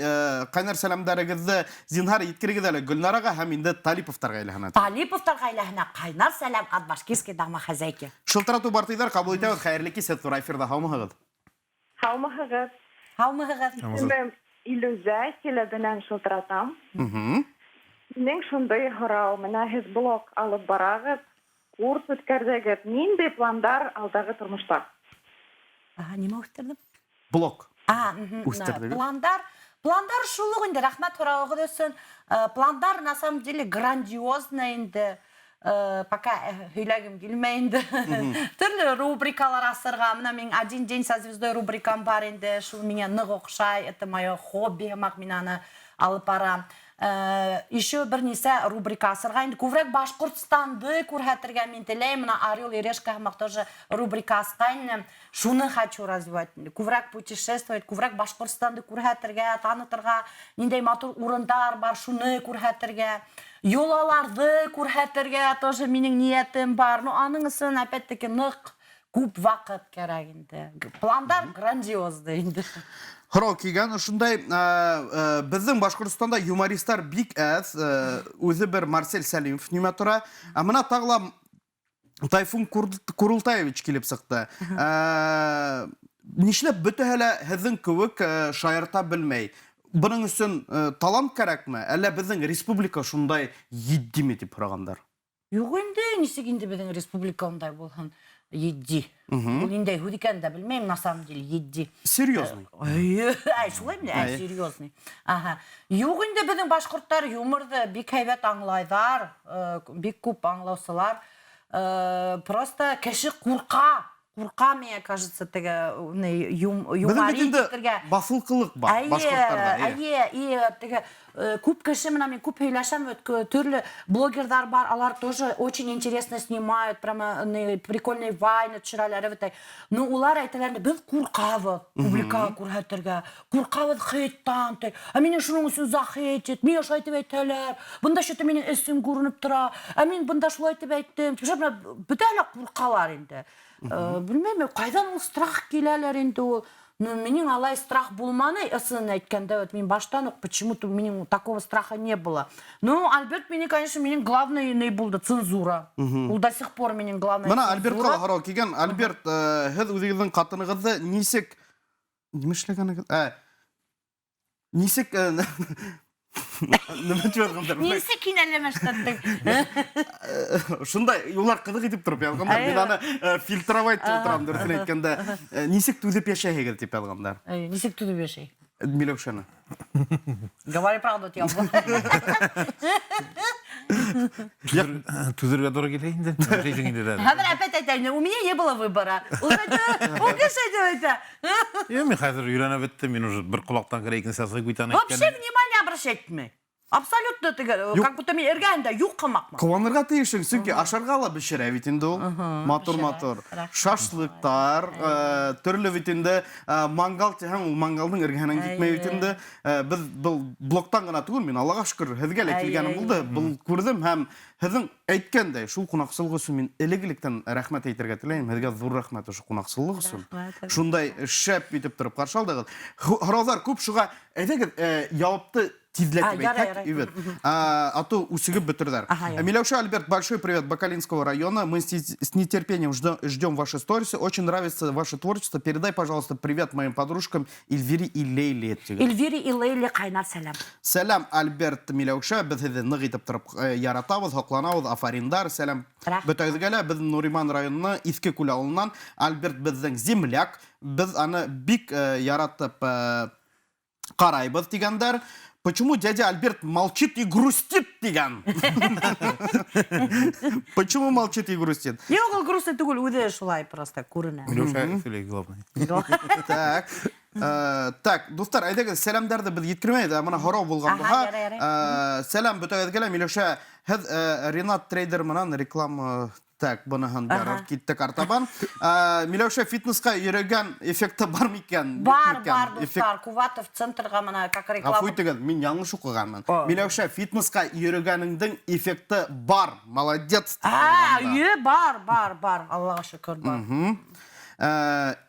ҡайнар сәләмдәрегеҙҙе зинһар еткерегеҙ әле Гөлнараға һәм инде Талиповтар ғаиләһенә. Талиповтар ғаиләһенә ҡайнар сәләм от башкирской домохозяйки. Шылтыратыу бар тиҙәр, ҡабул итәбеҙ. Хәйерле кис, һеҙ тура эфирҙа. Һаумыһығыҙ. Һаумыһығыҙ. Һаумыһығыҙ. Исемем Илүзә, Силәбенән шылтыратам. Минең шундай һорау, менә һеҙ блог алып барағыҙ, курс үткәрҙегеҙ. Ниндәй пландар алдағы тормошта? Нимә үҫтерҙем? Блог. Пландар шулуq инде, рәхмәт һорауығыҙ өсөн. Пландар на самом деле грандиозно инде. Пока һөйләгем килмәй инде. Төрлө рубрикалар асырға. Мына мин один день со звездой рубрикам бар инде. Шул миңә ныҡ оҡшай. Это мое хобби, мин аны алып барам. Еще бер нисә рубрика асырға. Инде күберәк Башҡортостанды күрһәтергә мин теләйем. Мына Орел и Решка һымаҡ тоже рубрика асҡайны. Шуны хочу развивать. Күберәк путешествовать, күберәк Башҡортостанды күрһәтергә, танытырға, ниндәй матур урындар бар, шуны күрһәтергә. Йолаларҙы күрһәтергә тоже минең ниәтем бар. Но аның өсөн опять-таки ныҡ күп ваҡыт кәрәк инде. Пландар грандиозды инде. Хырау киген, ушундай биздин Башкортостанда юмористтар бик аз, өзү бир Марсель Салимов неме тура. Мына тагыла Тайфун Курултаевич килеп сыкты. Нишләп бөтәһелә һеҙҙең кеүек шаярта белмәй? Буның өсөн талант кәрәкме? Әллә беҙҙең республика шундай етдиме дип һорағандар? Юк инде, нисек инде беҙҙең республикандай булһын, етди. Ул инде һүҙ икәнен дә белмәйем, на самом деле, етди. Серьезный? Шулай менә, серьезный. Юк инде беҙҙең башҡорттар юморҙы бик һәйбәт аңлайҙар, бик күп аңлаусылар. Просто кеше ҡурҡа. Ҡурҡа, мне кажется, теге юмористтарга. Баҫылҡылыҡ бар башҡорттарда. И күп кеше менән мин күп һөйләшәм, төрлө блогерҙар бар, алар тоже очень интересно снимают, прямо прикольный вайны төшөрәләр. Но улар әйтәләр, беҙ ҡурҡабыҙ публикаға күрһәтергә, ҡурҡабыҙ хейттан. Минең шуның өсөн захейт ит, миңә шулай итеп әйтәләр, бында шөтә минең эсем күренеп тора, мин бында шулай итеп әйттем. Бөтәһе ҡурҡалар инде. Белмәйем, ҡайҙан ул страх киләләр инде ул. Минең алай страх булманы, ысын әйткәндә, мин баштан уҡ почему-то минең такого страха не было. Ну, Альберт минең, конечно, минең главный не булды, цензура. Ул до сих пор минең главный цензура. Мына Альбертҡа һорау килгән. Альберт, һеҙ үҙегеҙҙең ҡатынығыҙҙы нисек нимәшләгәнегеҙ? Нисек Нисек кинәләмәштәттең? Шундай, улар ҡыҙыҡ итеп тороп яҙғандар. Мин аны фильтровать тултырам, дөрөҫөн әйткәндә. Нисек түҙеп йәшәйһегеҙ дип яҙғандар. Нисек түҙеп йәшәй? Миләүшәне. Говори правду, тиям. Түзергә туры килә инде. Хәҙер әпәт әйтәйем, у меня не было выбора. Ул кеше әйтә. Мин хәзер өйрәнеп беттем, мин уже бер ҡолаҡтан кәрәк икенсе язғы күйтән Вообще внимание обращать etмәй. Абсолютно как будто мин эргәһендә юҡ ҡымаҡмы. Ҡыуанырға тейешең, сөнки ашарға ла бешерә бит инде ул. Матур-матур. Шашлыктар, төрлө бит инде мангал тиһәң, ул мангалдың эргәһенән китмәй бит инде. Без был блоктан гына түгел, мин Аллаға шөкөр, һеҙгә лә килгәнем булды. Был күрдем һәм һеҙҙең әйткәндәй, шул ҡунаҡсылыҡ өсөн мин элек-электән рәхмәт әйтергә теләйем. Һеҙгә ҙур рәхмәт ошо ҡунаҡсылыҡ өсөн. Шундай шәп итеп тороп ҡаршы алдығыҙ. Һорауҙар күп, шуға әйҙәгеҙ яуапты тизләтеп әйтәк. А то үсегеп бөтөрҙәр. Миләүшә Альберт, большой привет Бакалинского района. Мы с нетерпением ждем ваши сторисы. Очень нравится ваше творчество. Передай, пожалуйста, привет моим подружкам Эльвире и Лейле. Эльвире и Лейле ҡайнар сәләм. Сәләм, Альберт Миләүшә. Беҙ һеҙҙе ныҡ итеп тороп яратабыҙ, һоҡланабыҙ. Афариндар, сәләм. Бөтәгеҙгә лә беҙ Нуриман районына Иҫке Күл ауылынан Альберт беҙҙең земляк. Беҙ аны бик яратып ҡарайбыҙ тигәндәр. Почему дядя Альберт молчит и грустит, дигән? Почему молчит и грустит? Юк, ул грустный түгел, үҙе шулай просто күренә. Миләүшә сөйләй главный. Так, дуҫтар, әйҙәгеҙ, сәләмдәрҙе беҙ еткермәйбеҙ, мына һорау булған булһа. Сәләм бөтәгеҙгә лә, Миләүшә, һеҙ Ринат трейдер менән реклама. Так, быныһын барыр, киттек артабан. Миләүшә, фитнесҡа йөрөгән эффекты бар микән? Бар, дуҫтар, Куватов центрға мына как реклама. Афу итегеҙ, мин яңылыш уҡығанмын. Миләүшә, фитнесҡа йөрөгәнеңдең эффекты бар. Молодец. Бар. Аллаға шөкөр, бар.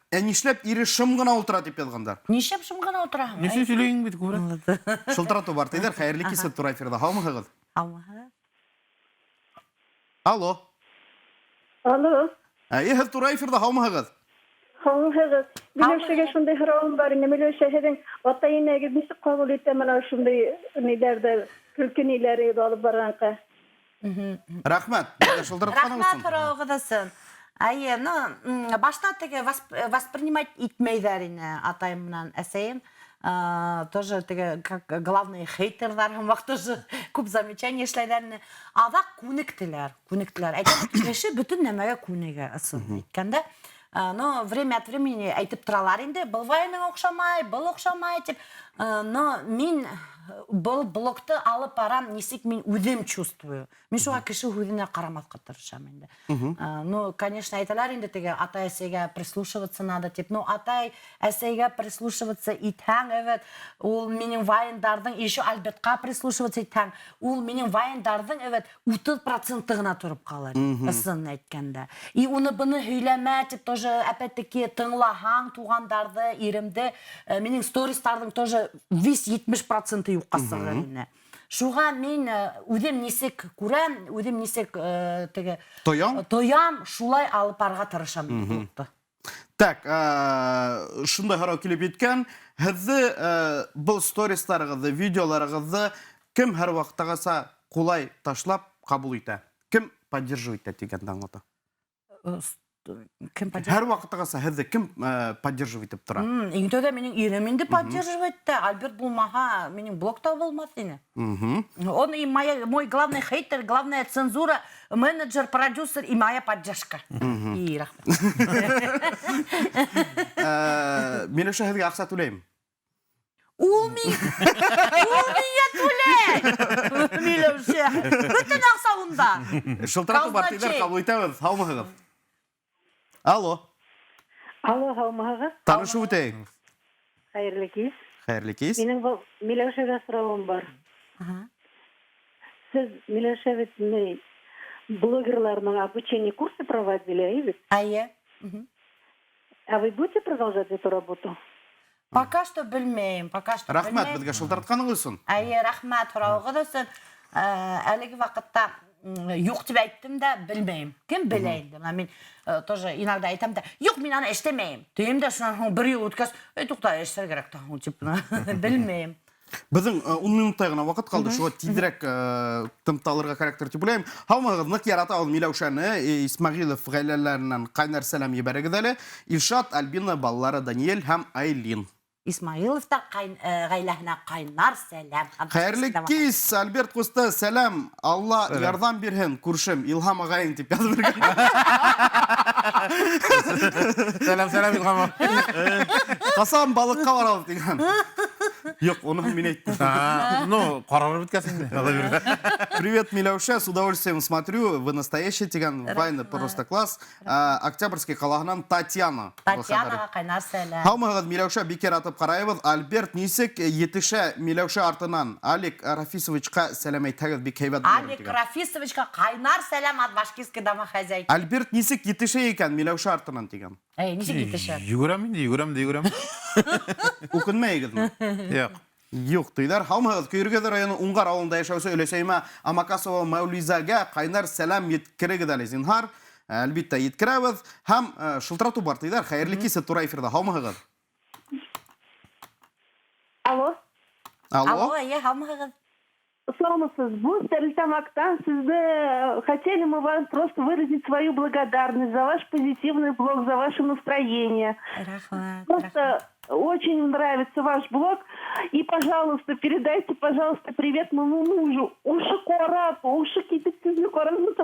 Нишләп ире шым гына ултыра дип яҙғандар? Нишләп шым гына ултыраһың? Нисек сөйләйһең бит, күрә? Шылтырату бар, тиҙәр, хәйерле кисә тура эфирҙа. Һаумыһығыҙ? Алло. Алло. Һеҙ тура эфирҙа, һаумыһығыҙ? Һаумыһығыҙ. Миләүшәгә шундай һорауым бар. Миләүшә, һеҙҙең ата-инәгеҙ нисек ҡабул итә мына шундай ниләрҙе, көлкө ниләре алып барғанға? Рәхмәт. Рәхмәт һорауығыҙ өсөн. Башта теге воспринимать итмәйҙәр ине атайым менән әсәйем. Тоже как главный хейтердар һәм тоже күп замечание эшләйҙәр. Аҙаҡ күнектеләр. Кеше бөтөн нәмәгә күнегә, ысын әйткәндә. Но время от времени әйтеп торалар инде, был вайның оҡшамай, был оҡшамай тип. Но мин Бұл блокты алып барам, несек мен үдем чувствую. Мен шуға кіші үдіне қарамасқа тырышам енді. Ну, конечно, айталар енді теге атай әсейге прислушиваться надо деп. Ну, атай әсейге прислушиваться итәң, evet. Ол менің вайындардың, еще Альбертқа прислушиваться итәң. Ол менің вайындардың, evet, 30% ғына тұрып қалар. Ысын әйткенде. И оны бұны хөйләмә деп, тоже, опять-таки, тыңлаһаң туғандарды, иремді, менің стористардың тоже весь 70% юққасығырыны. Шуға мен өдем несек көрем, өдем несек тоям, шулай алып арға тырышам. Так, шындай қарау келіп еткен, хізді бұл стористарығызды, видеоларығызды кім әр вақтағаса қолай ташлап қабыл үйті? Кім поддерживайты деген даңғыды? Әр вақтағаса хізді кім поддерживайты тұра? Еңтөде менің иременді поддерживайты. Альберт болмаға менің блокта болмас ені. Он и мой главный хейтер, главная цензура, менеджер, продюсер и моя поддержка. И рахмет. Мен үшін хізге ақса төлеймін? Ул меня төлей! Милеуше. Бүтін ақса онда. Шылтырату партийлер қабыл етеміз, хаумығыз. Алло. Алло, хаумағыз. Танышы өтейін. Қайырлы кез. Қайырлы кез. Менің бұл Милеушеге сұрауым бар. Сіз Милеушевецный блогерларының обучение курсы проводили, ведь? Айе. А вы будете продолжать эту работу? Пока что білмейм, Рахмет, бізге шылтыратқаның өсін. Айе, рахмет, сұрауға өсін. Әлігі вақытта yok деп айттым да білмейм. Кім білейді? Мен тоже иногда айтам да, yok мен аны іштемейм. Дейм да, шынан бір ел өтказ, тоқта, іштер керек та, білмейм. Біздің 10 минуттай ғана вақыт қалды, шуға тидірек тымталырға характер деп білейм. Хаумағыз нық ярата ал Милаушаны, Исмағилов ғайлаларынан қайнар сәлем ебәрігідәлі, Илшат, Альбина, балалары Даниэль һәм Айлин. Исмаиловта ғайлахына қайнар сәлем. Қайырлы кез, Альберт Қосты, сәлем, Алла ярдан берген, күршім, Илхам ағайын деп язы берген. Сәлем, Илхам ағайын. Қасам балыққа баралып деген. Yok, onu мен айттым. Ну, қарар біткесін. Привет, Милауша, с удовольствием смотрю. Вы настоящий тиган, вайны просто класс. Октябрьский қалағынан Татьяна. Татьянаға қайнар сәлем. Хаумағыз Милауша бекер атып қарайбыз. Альберт Нисек етіші Милауша артынан. Алик Рафисовичқа сәлем айтағыз бек хейбат. Алик Рафисовичқа қайнар сәлем от башкирский домохозяйки. Альберт Нисек етіші екен Милауша артынан тиган. Нисек етіші? Югірем. Өкінмейгіз ма? Yok deyler. Haumağız Köyrügeder rayonu Ungar ağılında yaşauсы өлесейме Амакасова Мәулизаға қайнар сәлем еткірегідәлі зинхар. Әлбетті еткірәбіз. Хам шылтырату бар deyler. Хайырлы кесі тұра эфирді. Хаумағыз. Алло. Алло, хаумағыз. Сломасыз, бұл Стерлитамактан сізді хотели мы вам просто выразить свою благодарность за ваш позитивный блог, за ваше настроение. Просто очень нравится ваш блог. И, пожалуйста, передайте, пожалуйста, привет моему мужу. Уши Корату, уши кипятильный Корату.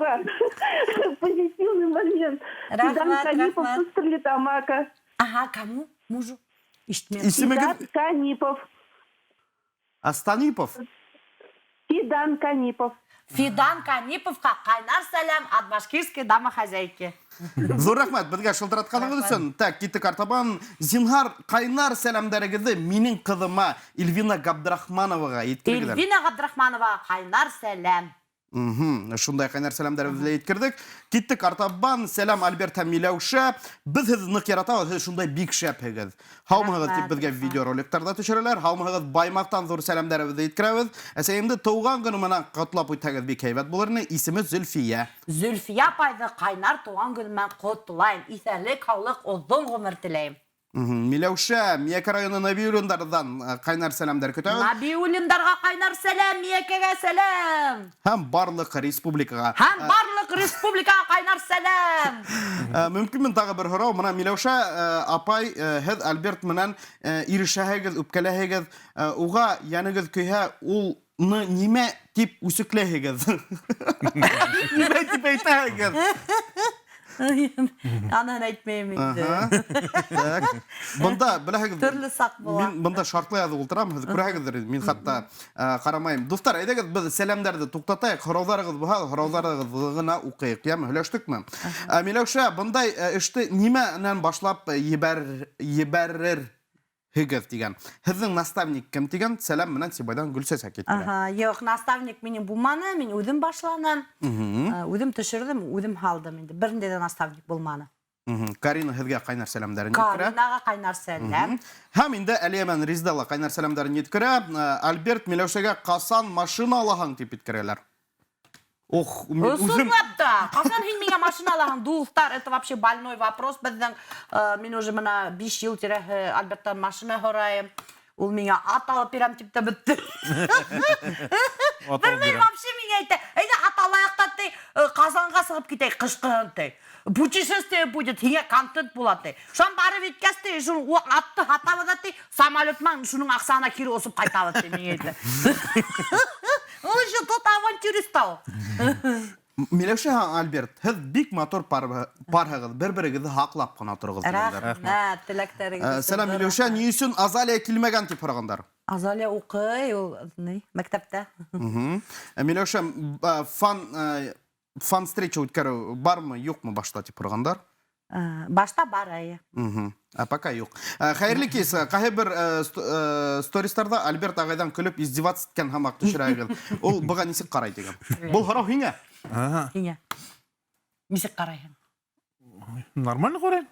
Позитивный момент. Идан Канипов, Стерлитамака. Ага, кому? Мужу? Идан Канипов. Астанипов? Фидан Канипов. Фидан Каниповқа қайнар сәлем от башкирской домохозяйки. Зор рахмет, бізге шылтыратқаныңыз үшін. Так, кеттік артабан. Зинхар қайнар сәлемдәрігізді менің қызыма Ильвина Габдрахмановаға еткіргідер. Ильвина Габдрахмановаға қайнар сәлем. Шундай қайнар сәлемдәрімізді еткірдік. Кеттік артабан, сәлем Альберт Милауша. Біз хіз нық яратауыз, хіз шундай бик шәп хегіз. Хаумағыз деп бізге видеороликтарда түшірілер. Хаумағыз баймақтан зор сәлемдәрімізді еткірәуіз. Әсәйімді туған күнімінен қатылап өйтәгіз бек хейбет болырыны. Исімі Зүлфия. Зүлфия пайды қайнар туған күнімін құттылайым. Исәлік, хаулық, ұзын ғұмыр тілейім. Милауша, Мияка районы Набиулиндардан қайнар сәлемдер көтәуіз. Набиулиндарға қайнар сәлем, Миякаға сәлем. Хәм барлық республикаға. Хәм барлық республикаға қайнар сәлем. Мүмкін мен тағы бір хұрау. Мұна Милауша, апай, хәд Альберт мінен ирішәхегіз, үпкәләхегіз, уға янығыз көйә ол неме тип үсікләхегіз. Неме тип әйтәхегіз. Анан айтпайм инде. Так. Бында біләгіз. Түрлі сақ бола. Мен бында шартлы язып ултырам. Күрәгездер. Мен хатта карамайм. Достар, әйдәгез без сәламдәрне туктатайык. Хорозларыгыз булса, хорозларыгызны гына укыйк. Яме һөйләштекме? Миләүшә, бындай эште нимәннән башлап ебәрер Хигез дигән. Һезнең наставник кем дигән? Сәлам менән Сибайдан Гөлсәс киткән. Юк, наставник минем булманы, мин үзем башланам. Үзем төшердем, үзем һалдым инде. Бернидә дә наставник булманы. Карина һезгә кайнар сәламдәрен җиткерә. Каринага кайнар сәлам. Һәм инде Әлияман Риздала кайнар сәламдәрен җиткерә. Альберт Миләүшәгә касан машина алаһың дип җиткерәләр. Ох, Сулапта. Касан һин миңа машина алаһың? Дултар, это вообще больной вопрос. Безнең мин уже менә 5 ел тирәһе Альберттан машина һорайым. Ул миңа ат алып бирәм дип тә бетте. Белмәйм, вообще миңа әйтә. Әйдә ат алайык та ти, Казанга сыгып китәйек кышкын ти. Путешествие будет, һиңа контент булат ти. Шун барып иткәсте, шул атты хатабы да ти, самолетман шуның аксана кире осып кайтабы ти миңа әйтә. Ул еще тот авантюрист ау. Миләүшә Альберт, һез бик матур парһыгыз, бер-берегезне хаклап кына торыгыз. Рәхмәт, теләктәрегез. Сәлам Миләүшә, ни өчен Азалия килмәгән дип һорагандар? Азалия укый, ул мәктәптә. Миләүшә фан встреча үткәрү бармы, юкмы башта дип һорагандар? Башта бар әйе. Пока юк. Хәерле кис, кайһы бер стористарда Альберт агайдан көлеп издеваться иткән һамак төшерәгез. Ул буга нисек карай дигән. Бу һорау һиңә. Һиңә. Нисек карайһың? Нормально карайм.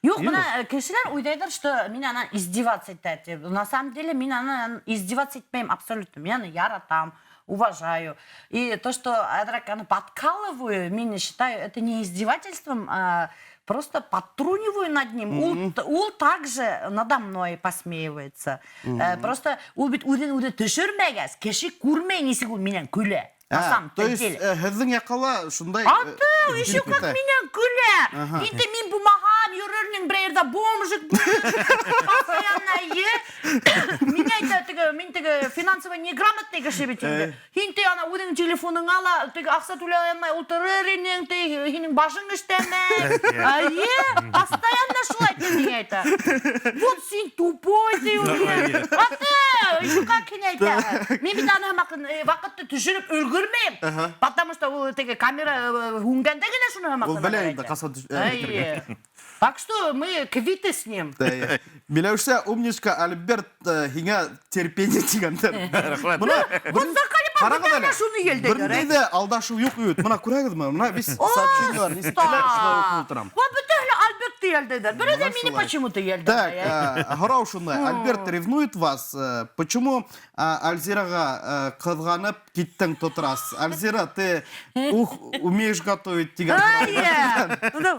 Юк, менә кешеләр уйлыйлар, что мин аны издеваться итәм. На самом деле мин аны издеваться итмәйм абсолютно. Мин аны яратам, уважаю. И то, что я аны подкалываю, мин считаю, это не издевательством, а просто подтруниваю над ним. Ул также надо мной посмеивается. Просто ул бит үзе төшермәгәс, кеше күрмәй нисек ул миннән көлә. То есть һезнең якала шундай Аты, еще как миннән көлә. Инде мин булмаган йөрернең бер ердә бомжик постоянно Мин әйтә, мин теге финансово неграмотный кеше бит инде. Инде ана үзең телефоның ала, теге акча түләй алмай утырыр инең, теге һинең башың эшләмәй. Постоянно шулай мин әйтә. Вот син тупой диyor. Аты, еще как һин әйтә. Мин бит аны вакытты төшереп өлгермәйм. Потому что ул теге камера хунганда генә шуны һәм ул белән каса. Так что мы квиты с ним. Миләүшә, умничка, Альберт һиңа терпение дигәндер. Карагыз әле. Шуны елдәр. Бернидә алдашу юк бит. Моны күрәгезме? Моны без сообщениялар нисек шулай укытырам. Вот бөтенле Альберт елдәр. Берәдә мине почему-то елдәр. Так, һорау шундай. Альберт ревнует вас. Почему Альзирага кызганып киттең тот раз? Альзира, ты умеешь готовить дигән.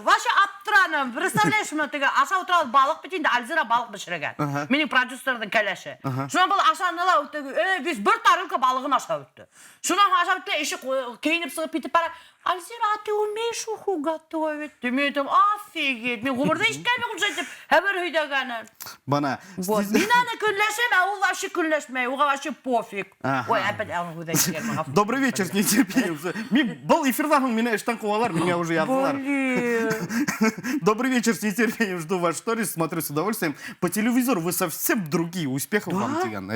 Ваша аптраным. Представляешь, мы теге аша утырабыз, балык бит инде Альзира балык пешергән. Минем продюсерның кәләше. Шуңа был ашанылар, теге без бер тарелка балыгын ашап үтте. Шуңа ашап үтте, ише киенеп сыгып китеп бара. Альзира, а ты умеешь уху готовить? Мен әйтәм, офигеть. Мен гомердә ишкәнме ул җитеп, һәбер һөйдәгәнен. Бана. Вот. Мин аны көнләшәм, ә ул вообще көнләшмәй. Уга вообще пофиг. Ой, опять аны һүдәгән. Добрый вечер, с нетерпением. Мин был эфирдан меня эштан кувалар, меня уже яздылар. Добрый вечер, с нетерпением жду ваш сторис, смотрю с удовольствием. По телевизору вы совсем другие. Успехов вам, Тиган.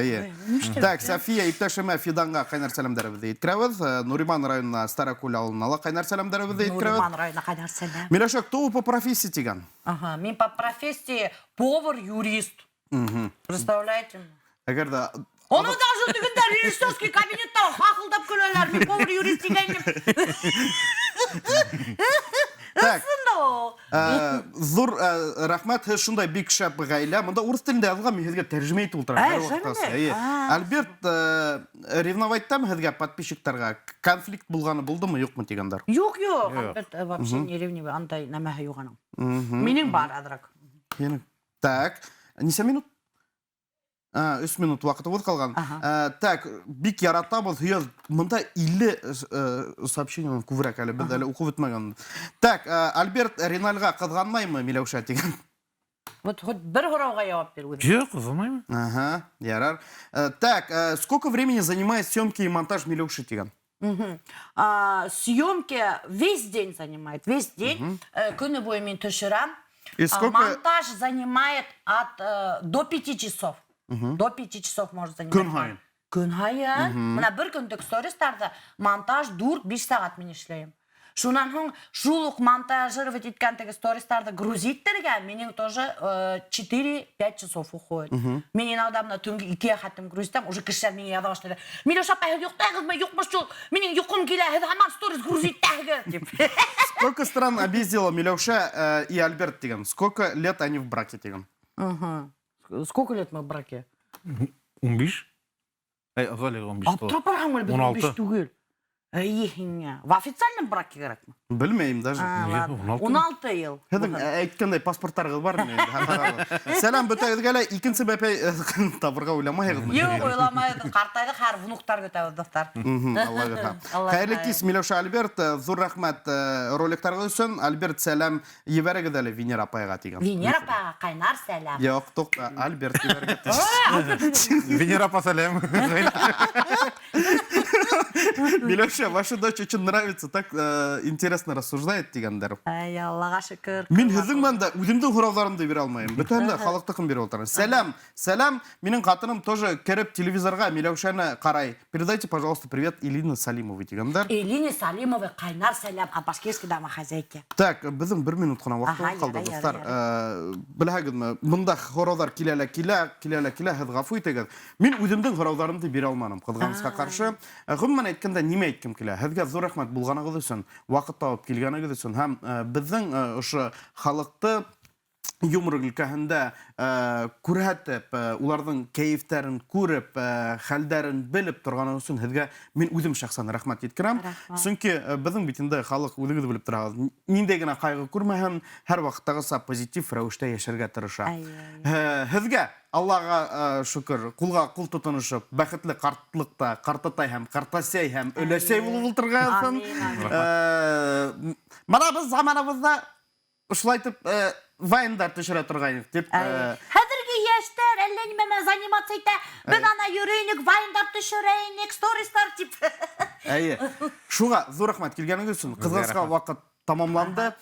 Так, София Ипташеме Фиданга кайнар сәламдәребезне җиткерәбез. Нуриман районына Старокуль авылына кайнар сәламдәребезне җиткерәбез. Нуриман районына кайнар сәлам. Миләүшә, кто вы по профессии, Тиган? Ага, мин по профессии повар-юрист. Представляете? Әгәр дә Оны даже тегендә режиссерский кабинетта хахылдап көләләр. Мин повар-юрист дигәнем. Так. Зур рәхмәт, шундай бик шәп гаилә. Монда урыс телендә язылган, мин һезгә тәрҗемә итеп утырам. Альберт ревновайттамы һезгә подписчиктарга? Конфликт булганы булдымы, юкмы дигәндәр? Юк, Альберт вообще не ревнивый, андай нәмәһе юк аның. Минең бар адрак. Так, ничә минут? 3 минут вакытыбыз калган. Так, бик яратабыз, монда 50 сообщение күбрәк әле, без әле укып бетмәгән. Так, Альберт Ринальга кызганмаймы, Миләүшә дигән? Вот бер һорауга җавап бир үзе. Юк, кызганмайм. Ярар. Так, сколько времени занимает съемки и монтаж Миләүшә дигән? Съемки весь день занимает, весь день. Күні бойы мен түшірем. И сколько- Монтаж занимает до 5 часов. До 5 часов может занимать. Күн сайын? Күн сайын. Мына бір күндік стористарда монтаж 4-5 сағат мен ішлейм. Шунан соң жулық монтажировать еткен теге стористарды грузиттерге менің тоже 4-5 часов уходит. Мен иногда мына түнгі 2 хаттым грузитем, уже кішілер менің яда башлады. Милеуша апай, юқтағыз ма, юқмаш жол, менің юқым келе, хаман сторис грузиттәгі, деп. Сколько стран объездила Милевша и Альберт деген? Сколько лет они в браке деген? Сколько лет мы в браке? 15? Ғали 15. Аптырапарған мөл 16. 15 түгел. Ехіңе. В официальном браке керек ма? Білмеймін даже. 16 ел. Хедің әйткендей паспорттарыңыз бар ма? Сәлем бүтәгізгелі икінсі бәпей табырға ойламайығыз ма? Yok ойламайды. Қартайды қар внуктар көтәуі дұқтар. Алла берха. Қайырлы кес Милеуша Альберт, зор рахмет роликтарға өсін. Альберт сәлем ебәрігіз әлі Венера апайға теген. Венера апайға қайнар сәлем. Жоқ, тоқ, Альберт ебәрігіз. Венера посалем. Милеуша, ваша дочь очень нравится, так интересно рассуждает дегендер. Ай, Аллаға шүкір. Мен хізіңмен де өзімдің құралдарымды бере алмайым. Бүтәнді халықтықын бере отырын. Сәлем, менің қатыным тоже керіп телевизорға Милеушаны қарай. Передайте, пожалуйста, привет Илине Салимовой дегендер. Илине Салимовой қайнар сәлем. Абашкевский дама хозяйки. Так, біздің 1 минут қана уақыт қалды, достар. Біләгідмі, мұнда құралдар келелі, хіз ғафу етегіз. Мен өзімдің құралдарымды бере алманым, қызғанысқа қаршы. Ғыммен айтканда неме айткім келе? Хізге зор рахмет болғаныңыз үшін, уақыт тауып келгеніңіз үшін, һәм біздің ұшы халықты юмор өлкәһендә күрһәтеп, уларның кәйефтәрен күреп, хәлдәрен белеп торганың өчен һезгә мин үзем шәхсән рәхмәт еткерәм. Чөнки безнең бит инде халык үҙегез белеп торагыз. Ниндәй генә кайгы күрмәһен, һәр вакыттагыса позитив рәвештә яшәргә тырыша. Һезгә Аллаға шөкер, кулга кул тотынышып, бәхетле картлыкта, картатай һәм картасай һәм өләсәй булып утыргансың. Мана без заманыбызда ушулайтып вайндар төшерә торгайнык дип. Хәзерге яшьтәр әллә нимә заниматься итә. Без ана йөрәйник, вайндар төшерәйник, стористар тип. Әйе. Шуга зур рәхмәт килгәнегез өчен. Кызгаска вакыт тамамланды.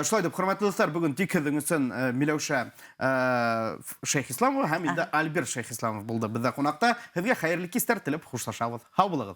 Шулай дип, хөрмәтле дуслар, бүгін тик һезнең өчен Миләүшә Шәйхисламова һәм инде Альберт Шәйхисламов булды бездә кунакта. Һезгә хәерле кистәр теләп хушлашабыз. Һау булыгыз.